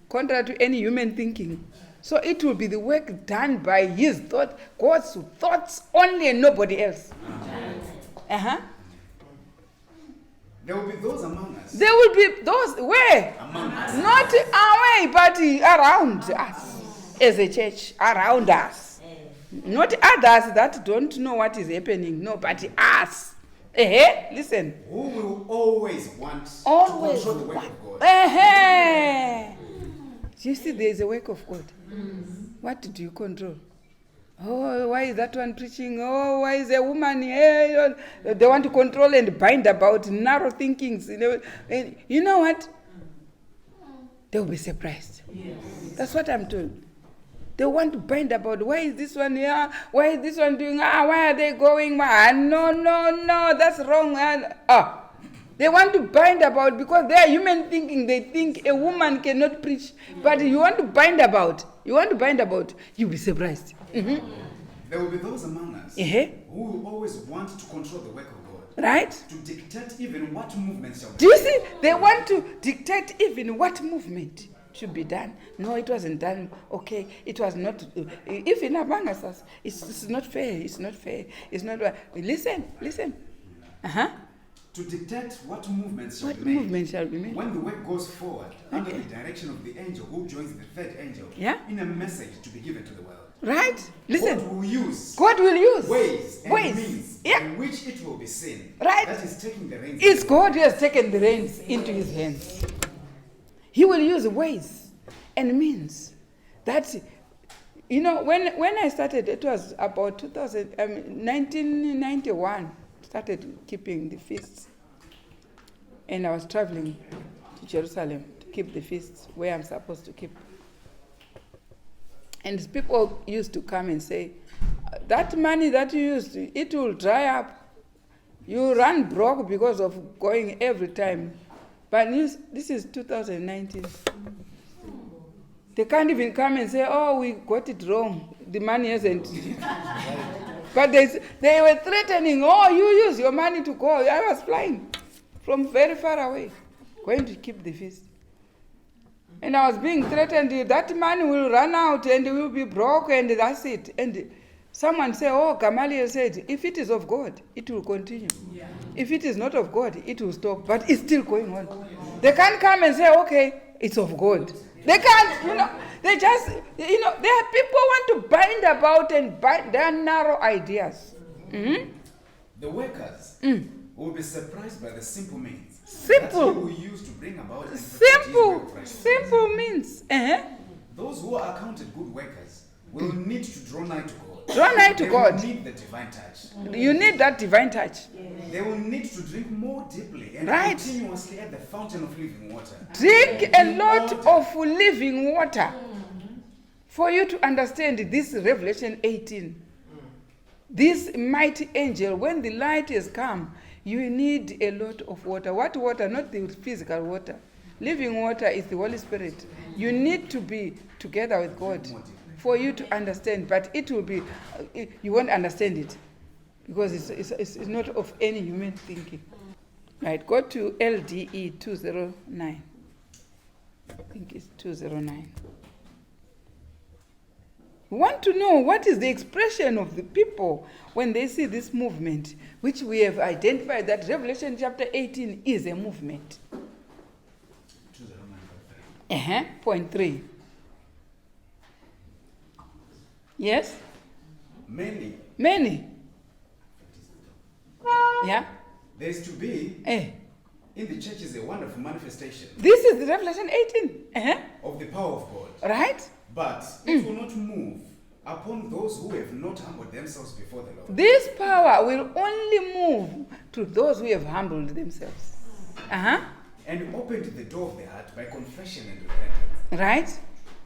Contrary to any human thinking. So it will be the work done by his thought, God's thoughts only and nobody else. Uh-huh. There will be those among us. There will be those where? Among us. Not away, but around us. As a church, around us. Not others that don't know what is happening. No, but us. Listen. Who will always want to control the work of God. You see, there is a work of God. What do you control? Oh, why is that one preaching? Oh, why is a woman here? They want to control and bind about narrow thinkings. And you know what? They'll be surprised. Yes. That's what I'm told. They want to bind about, why is this one here? Why is this one doing? Why are they going? No, that's wrong. They want to bind about because they are human thinking. They think a woman cannot preach. But you want to bind about, you'll be surprised. Mm-hmm. There will be those among us who will always want to control the work of God. Right? To dictate even what movement shall be. Do you see? They want to dictate even what movement should be done. No, it wasn't done. Okay, it was not. Even among us, it's not fair. It's not fair. It's not. Listen. To dictate what movements shall be made. When the work goes forward under the direction of the angel who joins the third angel in a message to be given to the world. Right? Listen. God will use ways and means in which it will be seen. Right? That is taking the reins. It's God who has taken the reins into his hands. He will use ways and means. That, when I started, it was about 1991. Started keeping the feasts, and I was traveling to Jerusalem to keep the feasts where I'm supposed to keep. And people used to come and say, that money that you used, it will dry up. You run broke because of going every time. But this is 2019. They can't even come and say, oh, we got it wrong. The money hasn't. But they were threatening, oh, you use your money to go. I was flying from very far away, going to keep the feast. And I was being threatened, that money will run out and will be broke and that's it. And someone said, oh, Gamaliel said, if it is of God, it will continue. Yeah. If it is not of God, it will stop. But it's still going on. They can't come and say, okay, it's of God. They can't, they just, there are people who want to bind about and bind their narrow ideas. Mm-hmm. The workers will be surprised by the simple means. Simple. That he will use to bring about simple means. Those who are accounted good workers will need to draw nigh to God. Draw nigh to God. They will need the divine touch. You need that divine touch. They will need to drink more deeply and continuously at the fountain of living water. Drink a lot of living water For you to understand this Revelation 18, this mighty angel, when the light has come, you need a lot of water. What water? Not the physical water. Living water is the Holy Spirit. You need to be together with God for you to understand. But it will be, you won't understand it because it's not of any human thinking. Right, go to LDE 209. I think it's 209. We want to know what is the expression of the people when they see this movement, which we have identified that Revelation chapter 18 is a movement. Point 3. Yes? Many. Yeah? There is to be Eh. in the church is a wonderful manifestation This is the Revelation 18. of the power of God. Right? But it will not move upon those who have not humbled themselves before the Lord. This power will only move to those who have humbled themselves. And opened the door of the heart by confession and repentance. Right?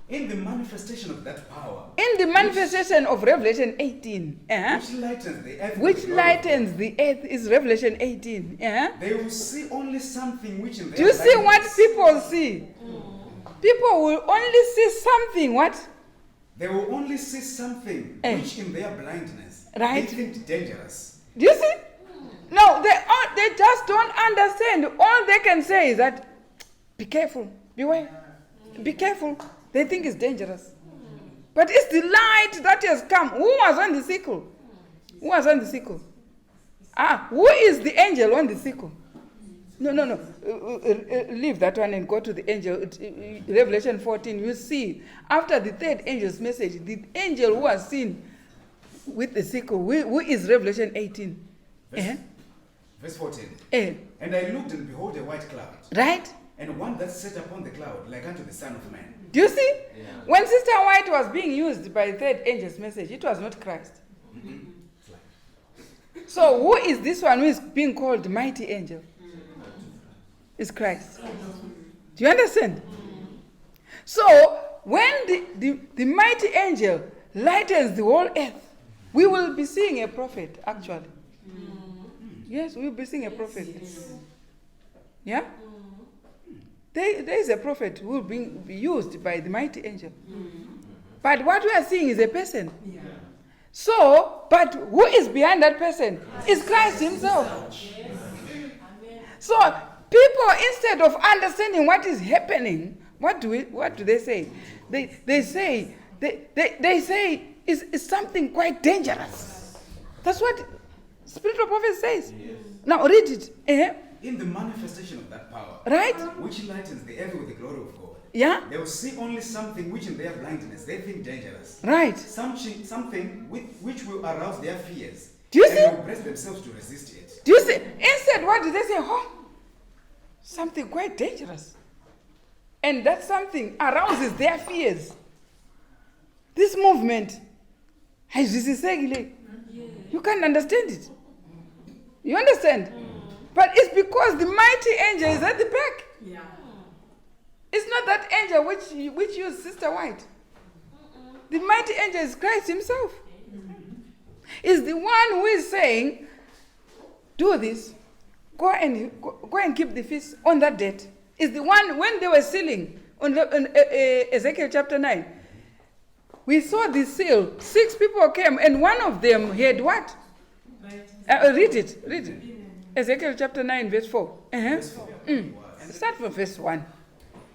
In the manifestation of that power, In the manifestation of Revelation 18, which lightens the earth, with which the glory of lightens the earth, is Revelation 18. God, they will see only something which in their Do you see what blindness- people see? People will only see something. What? They will only see something which in their blindness Right. they think dangerous. Do you see? No, they just don't understand. All they can say is that, be careful, beware, be careful. They think it's dangerous. But it's the light that has come. Who was on the sickle? Who was on the sickle? Who is the angel on the sickle? No. Leave that one and go to the angel. Revelation 14, you see, after the third angel's message, the angel who was seen with the sickle, who is Revelation 18? Verse 14. Eh. And I looked and behold a white cloud, Right? and one that sat upon the cloud like unto the Son of Man. Do you see? When Sister White was being used by the third angel's message, it was not Christ. So who is this one who is being called mighty angel? It's Christ. Do you understand? So when the mighty angel lightens the whole earth, we will be seeing a prophet, actually. Yes, we will be seeing a prophet. Yeah? There is a prophet who will be used by the mighty angel. But what we are seeing is a person. So, but who is behind that person? Is Christ himself. So, people, instead of understanding what is happening, what do they say? They say it's something quite dangerous. That's what spiritual prophet says. Now read it. In the manifestation of that power, Right? which lightens the earth with the glory of God, Yeah? they will see only something which in their blindness they think dangerous. Right. Something which will arouse their fears. Do you and see? they will brace themselves to resist it. Do you see? Instead, what do they say? Oh, something quite dangerous. And that something arouses their fears. This movement, you can't understand it. You understand? But it's because the mighty angel is at the back. Yeah. It's not that angel which used Sister White. The mighty angel is Christ himself. Is the one who is saying, do this, go and keep the feast on that date. Is the one when they were sealing on Ezekiel chapter 9. We saw the seal. 6 people came and one of them had what? Right. Read it. Ezekiel chapter 9 verse 4. Verse 4. Start from verse 1.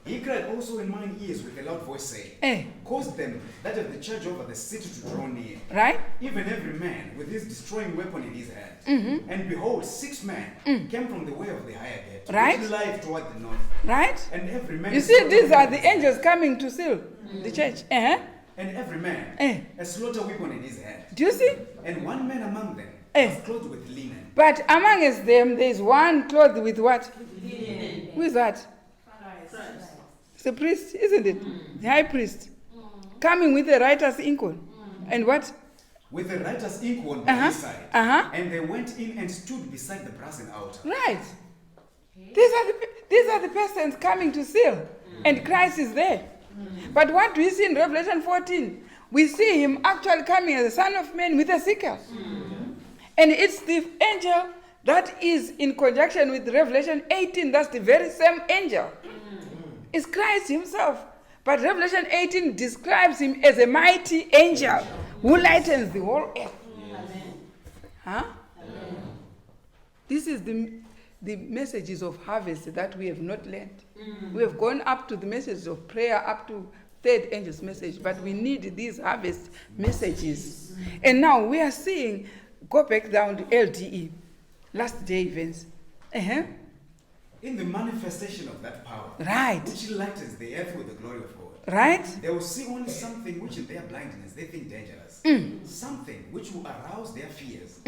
He cried also in mine ears with a loud voice, saying, Cause them that have the charge over the city to draw near, Right? even every man with his destroying weapon in his hand. And behold, 6 men came from the way of the higher gate, Right. which lieth toward the north. Right? And every man You see, these are the angels coming to seal the church. And every man a slaughter weapon in his hand. Do you see? And one man among them was clothed with linen. But amongst them, there is one clothed with what? Linen. Who is that? It's the priest, isn't it? The high priest. Coming with a writer's inkhorn. And what? With the writer's inkhorn by his side. And they went in and stood beside the brazen altar. Right. These are the persons coming to seal. And Christ is there. But what do we see in Revelation 14? We see him actually coming as a son of man with a sickle. And it's the angel that is in conjunction with Revelation 18. That's the very same angel. It's Christ himself. But Revelation 18 describes him as a mighty angel who lightens the whole earth. Huh? This is the messages of harvest that we have not learned. We have gone up to the messages of prayer, up to third angel's message, but we need these harvest messages. And now we are seeing, go back down to LDE, last day events. In the manifestation of that power, Right. which lightens the earth with the glory of God, Right? they will see only something which in their blindness they think dangerous. Something which will arouse their fears.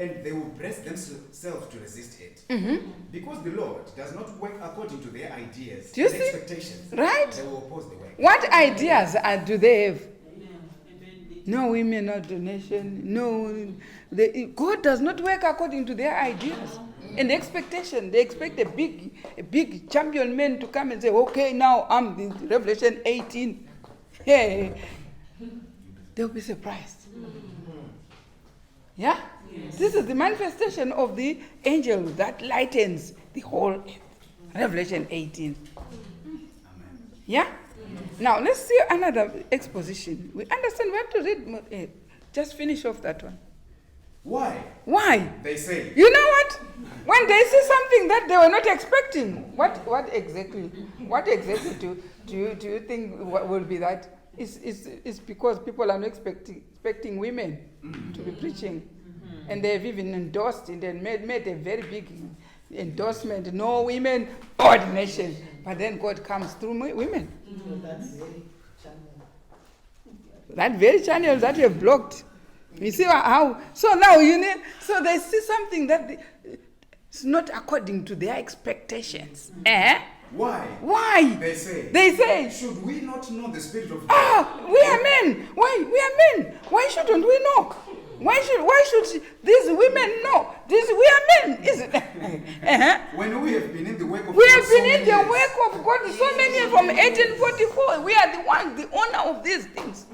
And they will brace themselves to resist it. Because the Lord does not work according to their ideas Do you and see? expectations. Right? They will oppose the work. What ideas do they have? No women, no donation, no. God does not work according to their ideas and expectation. They expect a big champion man to come and say, okay, now I'm in Revelation 18. Hey, they'll be surprised. Yeah? This is the manifestation of the angel that lightens the whole earth. Revelation 18. Amen. Yeah? Now, let's see another exposition. We understand, we have to read, just finish off that one. Why? Why? They say. You know what? When they see something that they were not expecting, what exactly do you think will be that? It's because people are not expecting women to be preaching. And they've even endorsed it and made a very big endorsement. No women ordination. But then God comes through women. That very channel that you have blocked. You see how? So now so they see something that it's not according to their expectations. Why? Why? They say. Should we not know the Spirit of God? We are men. Why? We are men. Why shouldn't we know? Why should these women know? We are men, isn't it? When we have been in the work of God. We have been in the work of God so many years, from 1844. We are the ones, the owner of these things.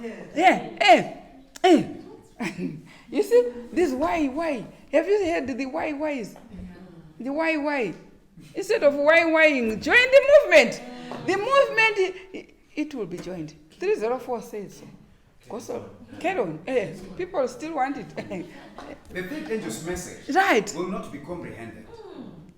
You see, this why? Have you heard the whys? The why? Instead of whying, join the movement. The movement, it will be joined. 304 says so. Also, carry on. People still want it. The third angel's message will not be comprehended.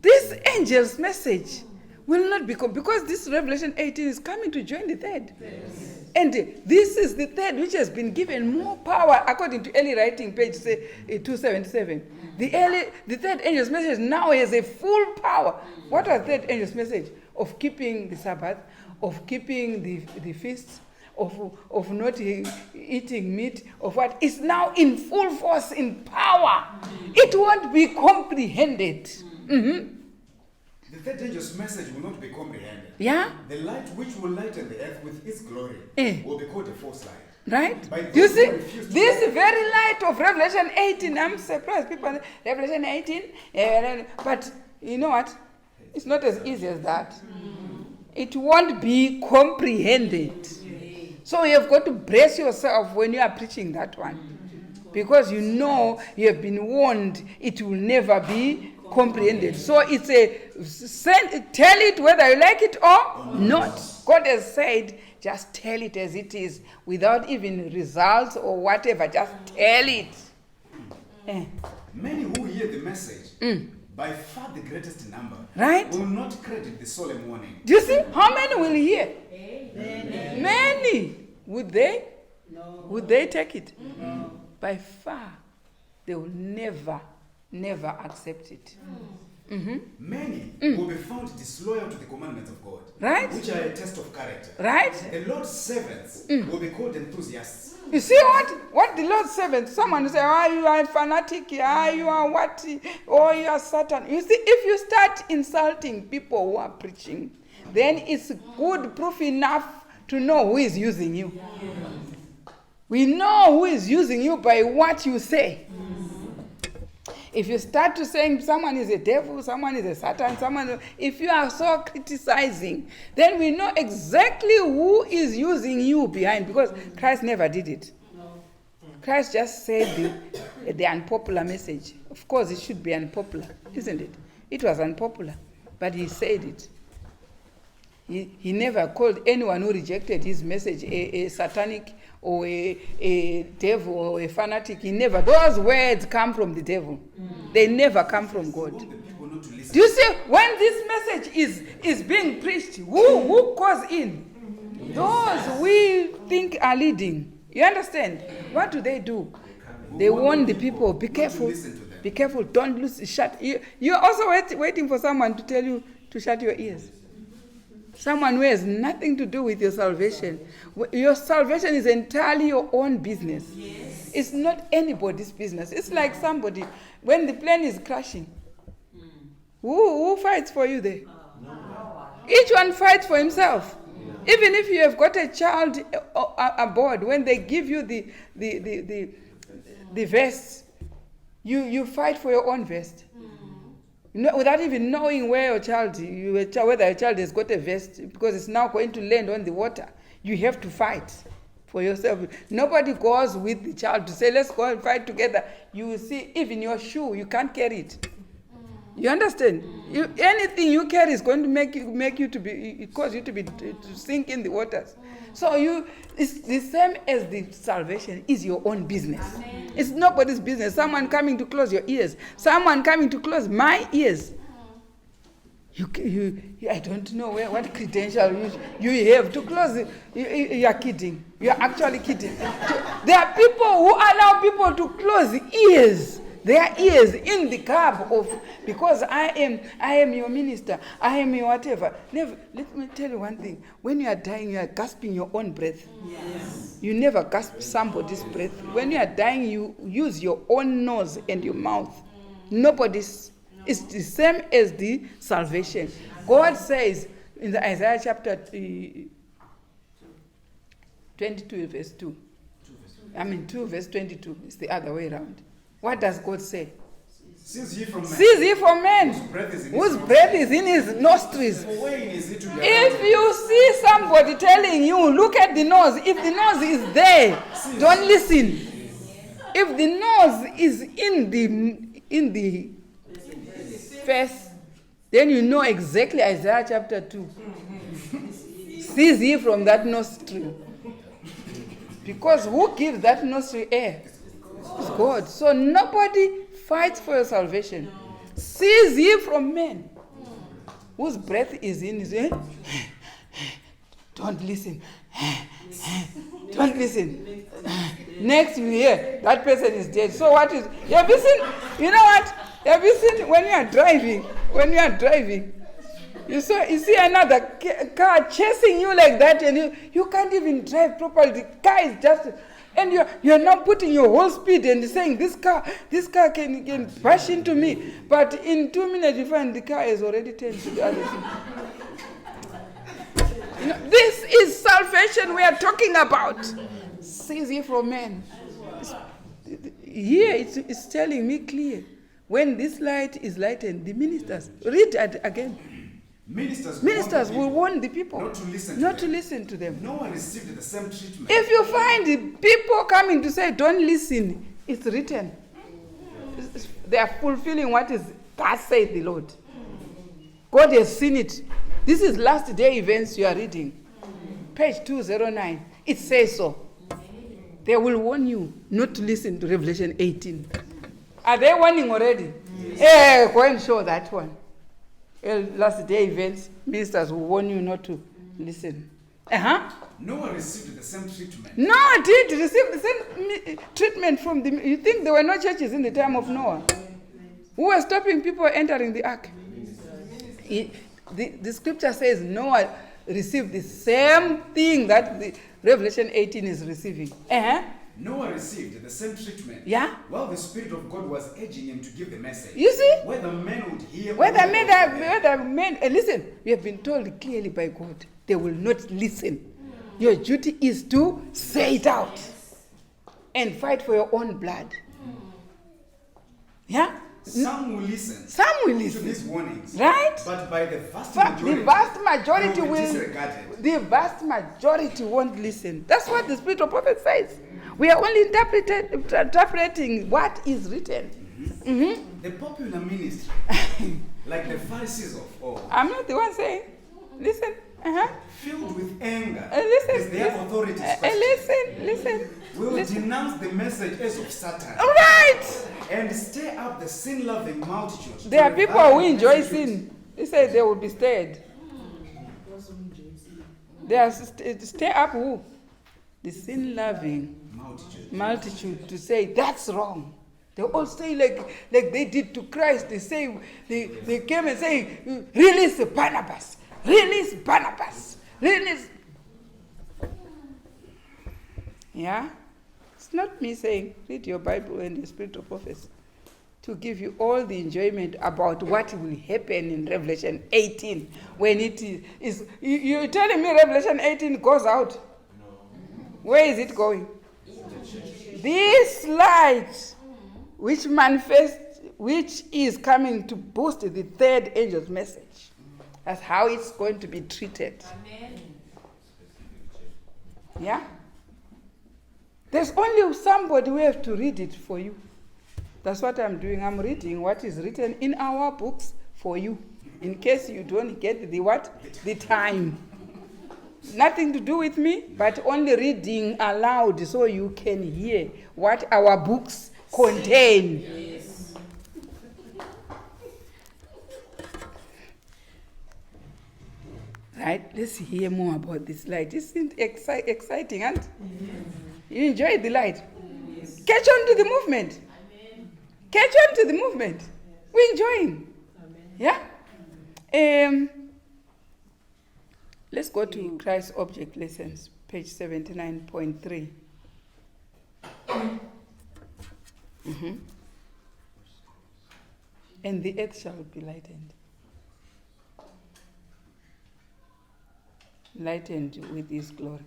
This angel's message will not be because this Revelation 18 is coming to join the third. Yes. And this is the third which has been given more power according to early writing, page 277. The third angel's message now has a full power. What was the third angel's message? Of keeping the Sabbath, of keeping the feasts, of not eating meat, of what is now in full force, in power. It won't be comprehended. The third angel's message will not be comprehended. Yeah? The light which will lighten the earth with its glory will be called a false light. Right? You see, this very light of Revelation 18, I'm surprised people, Revelation 18, but you know what? It's not as easy as that. It won't be comprehended. So you have got to brace yourself when you are preaching that one. Because you know you have been warned it will never be comprehended. So it's tell it whether you like it or not. God has said, just tell it as it is without even results or whatever. Just tell it. Many who hear the message, by far the greatest number, will not credit the solemn warning. Do you see? How many will hear? Many. Would they? No. Would they take it? No. By far, they will never accept it. Many will be found disloyal to the commandments of God, right? Which are a test of character. Right? The Lord's servants will be called enthusiasts. You see what the Lord's servants? Someone will say, you are a fanatic, you are what, or you are Satan. You see, if you start insulting people who are preaching, then it's good proof enough to know who is using you. We know who is using you by what you say. If you start to saying someone is a devil, someone is a Satan, if you are so criticizing, then we know exactly who is using you behind, because Christ never did it. Christ just said the unpopular message. Of course, it should be unpopular, isn't it? It was unpopular, but he said it. He never called anyone who rejected his message a satanic or a devil or a fanatic. He never. Those words come from the devil. They never come from God. Do you see, when this message is being preached, who goes in? Those we think are leading. You understand? What do? They warn the people, be careful. Be careful, don't lose, shut. You're also waiting for someone to tell you to shut your ears. Someone who has nothing to do with your salvation. Your salvation is entirely your own business. Yes. It's not anybody's business. It's like somebody, when the plane is crashing, who fights for you there? Each one fights for himself. Even if you have got a child aboard, when they give you the vest, you fight for your own vest. Without even knowing where your child, whether your child has got a vest, because it's now going to land on the water, you have to fight for yourself. Nobody goes with the child to say, let's go and fight together. You will see, even your shoe, you can't carry it. You understand? Anything you carry is going to make you to be, cause you to sink in the waters. So it's the same as the salvation is your own business. Amen. It's nobody's business. Someone coming to close your ears. Someone coming to close my ears. I don't know what credential you have to close it. You are kidding. You are actually kidding. There are people who allow people to close ears. Their ears in the cab of, because I am your minister, I am your whatever. Never, let me tell you one thing. When you are dying, you are gasping your own breath. Yes. You never gasp somebody's breath. When you are dying, you use your own nose and your mouth. Nobody's. It's the same as the salvation. God says in the Isaiah chapter 22 verse 2. 2 verse 22. It's the other way around. What does God say? Cease ye from men, whose breath is in his nostrils. If you see somebody telling you, look at the nose, if the nose is there, don't listen. If the nose is in the face, then you know exactly Isaiah chapter 2. Cease ye from that nostril. Because who gives that nostril air? It's God. So nobody fights for your salvation. Cease ye from men, whose breath is in his ear. Don't listen. Don't listen. Next you hear, that person is dead. So what is, have you seen, you know what? Have you seen when you are driving, you see another car chasing you like that, and you can't even drive properly. The car is just, and you're now putting your whole speed and saying, this car can bash into me. But in 2 minutes you find the car has already turned to the other side. This is salvation we are talking about. Cease ye from men. Here it's telling me clear. When this light is lightened, the ministers, read it again. Ministers will warn the people not to listen to them. No one received the same treatment. If you find the people coming to say, don't listen, it's written. They are fulfilling what is thus said the Lord. God has seen it. This is last day events you are reading. Page 209. It says so. They will warn you not to listen to Revelation 18. Are they warning already? Yes. Go and show that one. Last day events, ministers will warn you not to listen. Noah received the same treatment. Noah did receive the same treatment from the... You think there were no churches in the time of Noah? Who were stopping people entering the ark? The scripture says Noah received the same thing that the Revelation 18 is receiving. Noah received the same treatment. Yeah. While the Spirit of God was urging him to give the message. You see? Whether men would hear. Listen, we have been told clearly by God, they will not listen. Your duty is to say it out and fight for your own blood. Yeah? Some will listen Some will to listen. these warnings, Right? but by the vast But majority, the vast majority they will be will. disregarded. The vast majority won't listen. That's what the spirit of prophet says. We are only interpreting what is written. Mm-hmm. The popular ministry, like the Pharisees of old, I'm not the one saying. Listen. Uh-huh. filled with anger, Listen. as their authorities Listen. will Listen. denounce the message as of Satan All right. and stir up the sin-loving multitude. There are to people revile who and enjoy persecute. sin. They say they will be stirred. They are stir up who? The sin-loving multitude to say that's wrong. They all say like they did to Christ. They say they came and say, release Barnabas, release Barnabas, release. Yeah, it's not me saying read your Bible and the spirit of prophecy to give you all the enjoyment about what will happen in Revelation 18 when it is. You're telling me Revelation 18 goes out? Where is it going? This light, which manifests, which is coming to boost the third angel's message. That's how it's going to be treated. Amen. Yeah? There's only somebody who has to read it for you. That's what I'm doing. I'm reading what is written in our books for you. In case you don't get the what? The time. Nothing to do with me, but only reading aloud so you can hear what our books contain. Yes. Right? Let's hear more about this light. Isn't it exciting, and you enjoy the light. Yes. Catch on to the movement. Amen. Catch on to the movement. We're enjoying. Amen. Yeah? Let's go to Christ's object lessons, page 79.3. Mm-hmm. And the earth shall be lightened. Lightened with his glory.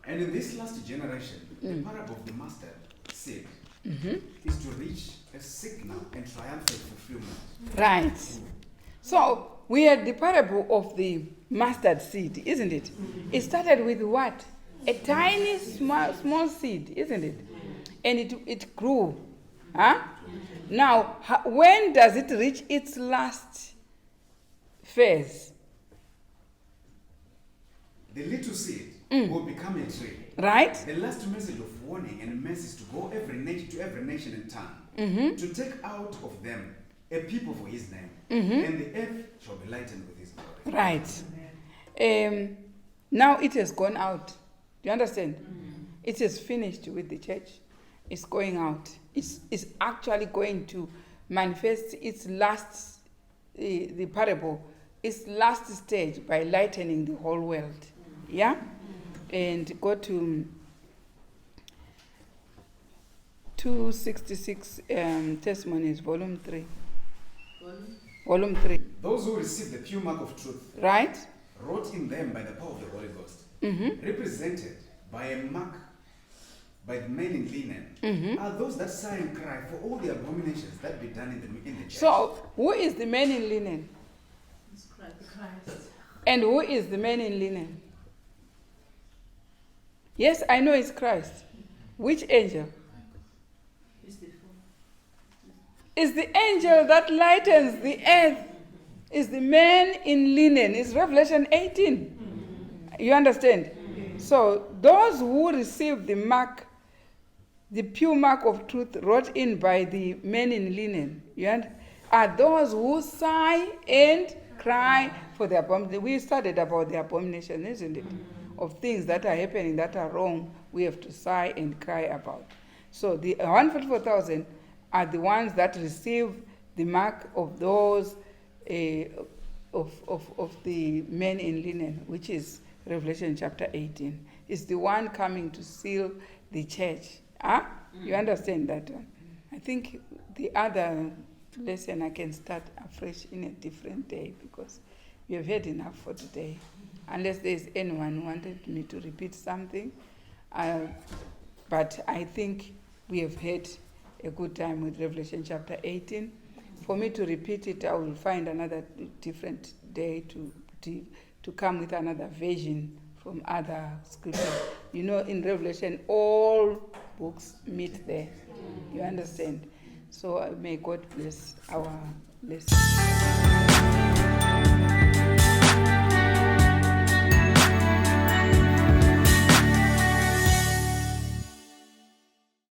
And in this last generation, the parable of the mustard seed Mm-hmm. is to reach a signal and triumphant fulfillment. Right. So we had the parable of the mustard seed, isn't it? It started with what? A tiny small seed, isn't it? And it grew. Huh? Now, when does it reach its last phase? The little seed will become a tree. Right? The last message of warning and message to go to every nation and tongue, Mm-hmm. to take out of them a people for his name, Mm-hmm. and the earth shall be lightened with his glory. Right. Now it has gone out. Do you understand? It is finished with the church. It's going out. It's actually going to manifest its last, the parable, its last stage by lightening the whole world. Yeah? And go to 266 Testimonies, volume 3. Volume 3. Those who receive the pure mark of truth, Right? wrought in them by the power of the Holy Ghost, Mm-hmm. represented by a mark by the men in linen, Mm-hmm. are those that sigh and cry for all the abominations that be done in the church. So, who is the man in linen? It's Christ. Christ. And who is the man in linen? Yes, I know it's Christ. Which angel? It's the fourth. Is the angel that lightens the earth. Is the man in linen. It's Revelation 18. You understand? So, those who receive the mark, the pure mark of truth wrought in by the men in linen, are those who sigh and cry for the abomination. We studied about the abomination, isn't it? Of things that are happening that are wrong, we have to sigh and cry about. So the 144,000 are the ones that receive the mark of those of the men in linen, which is Revelation chapter 18. It's the one coming to seal the church. Huh? You understand that one? I think the other lesson I can start afresh in a different day because we have heard enough for today. Unless there's anyone who wanted me to repeat something. But I think we have heard a good time with Revelation chapter 18. For me to repeat it, I will find another different day to come with another version from other scriptures. You know, in Revelation, all books meet there. You understand? So may God bless our lesson.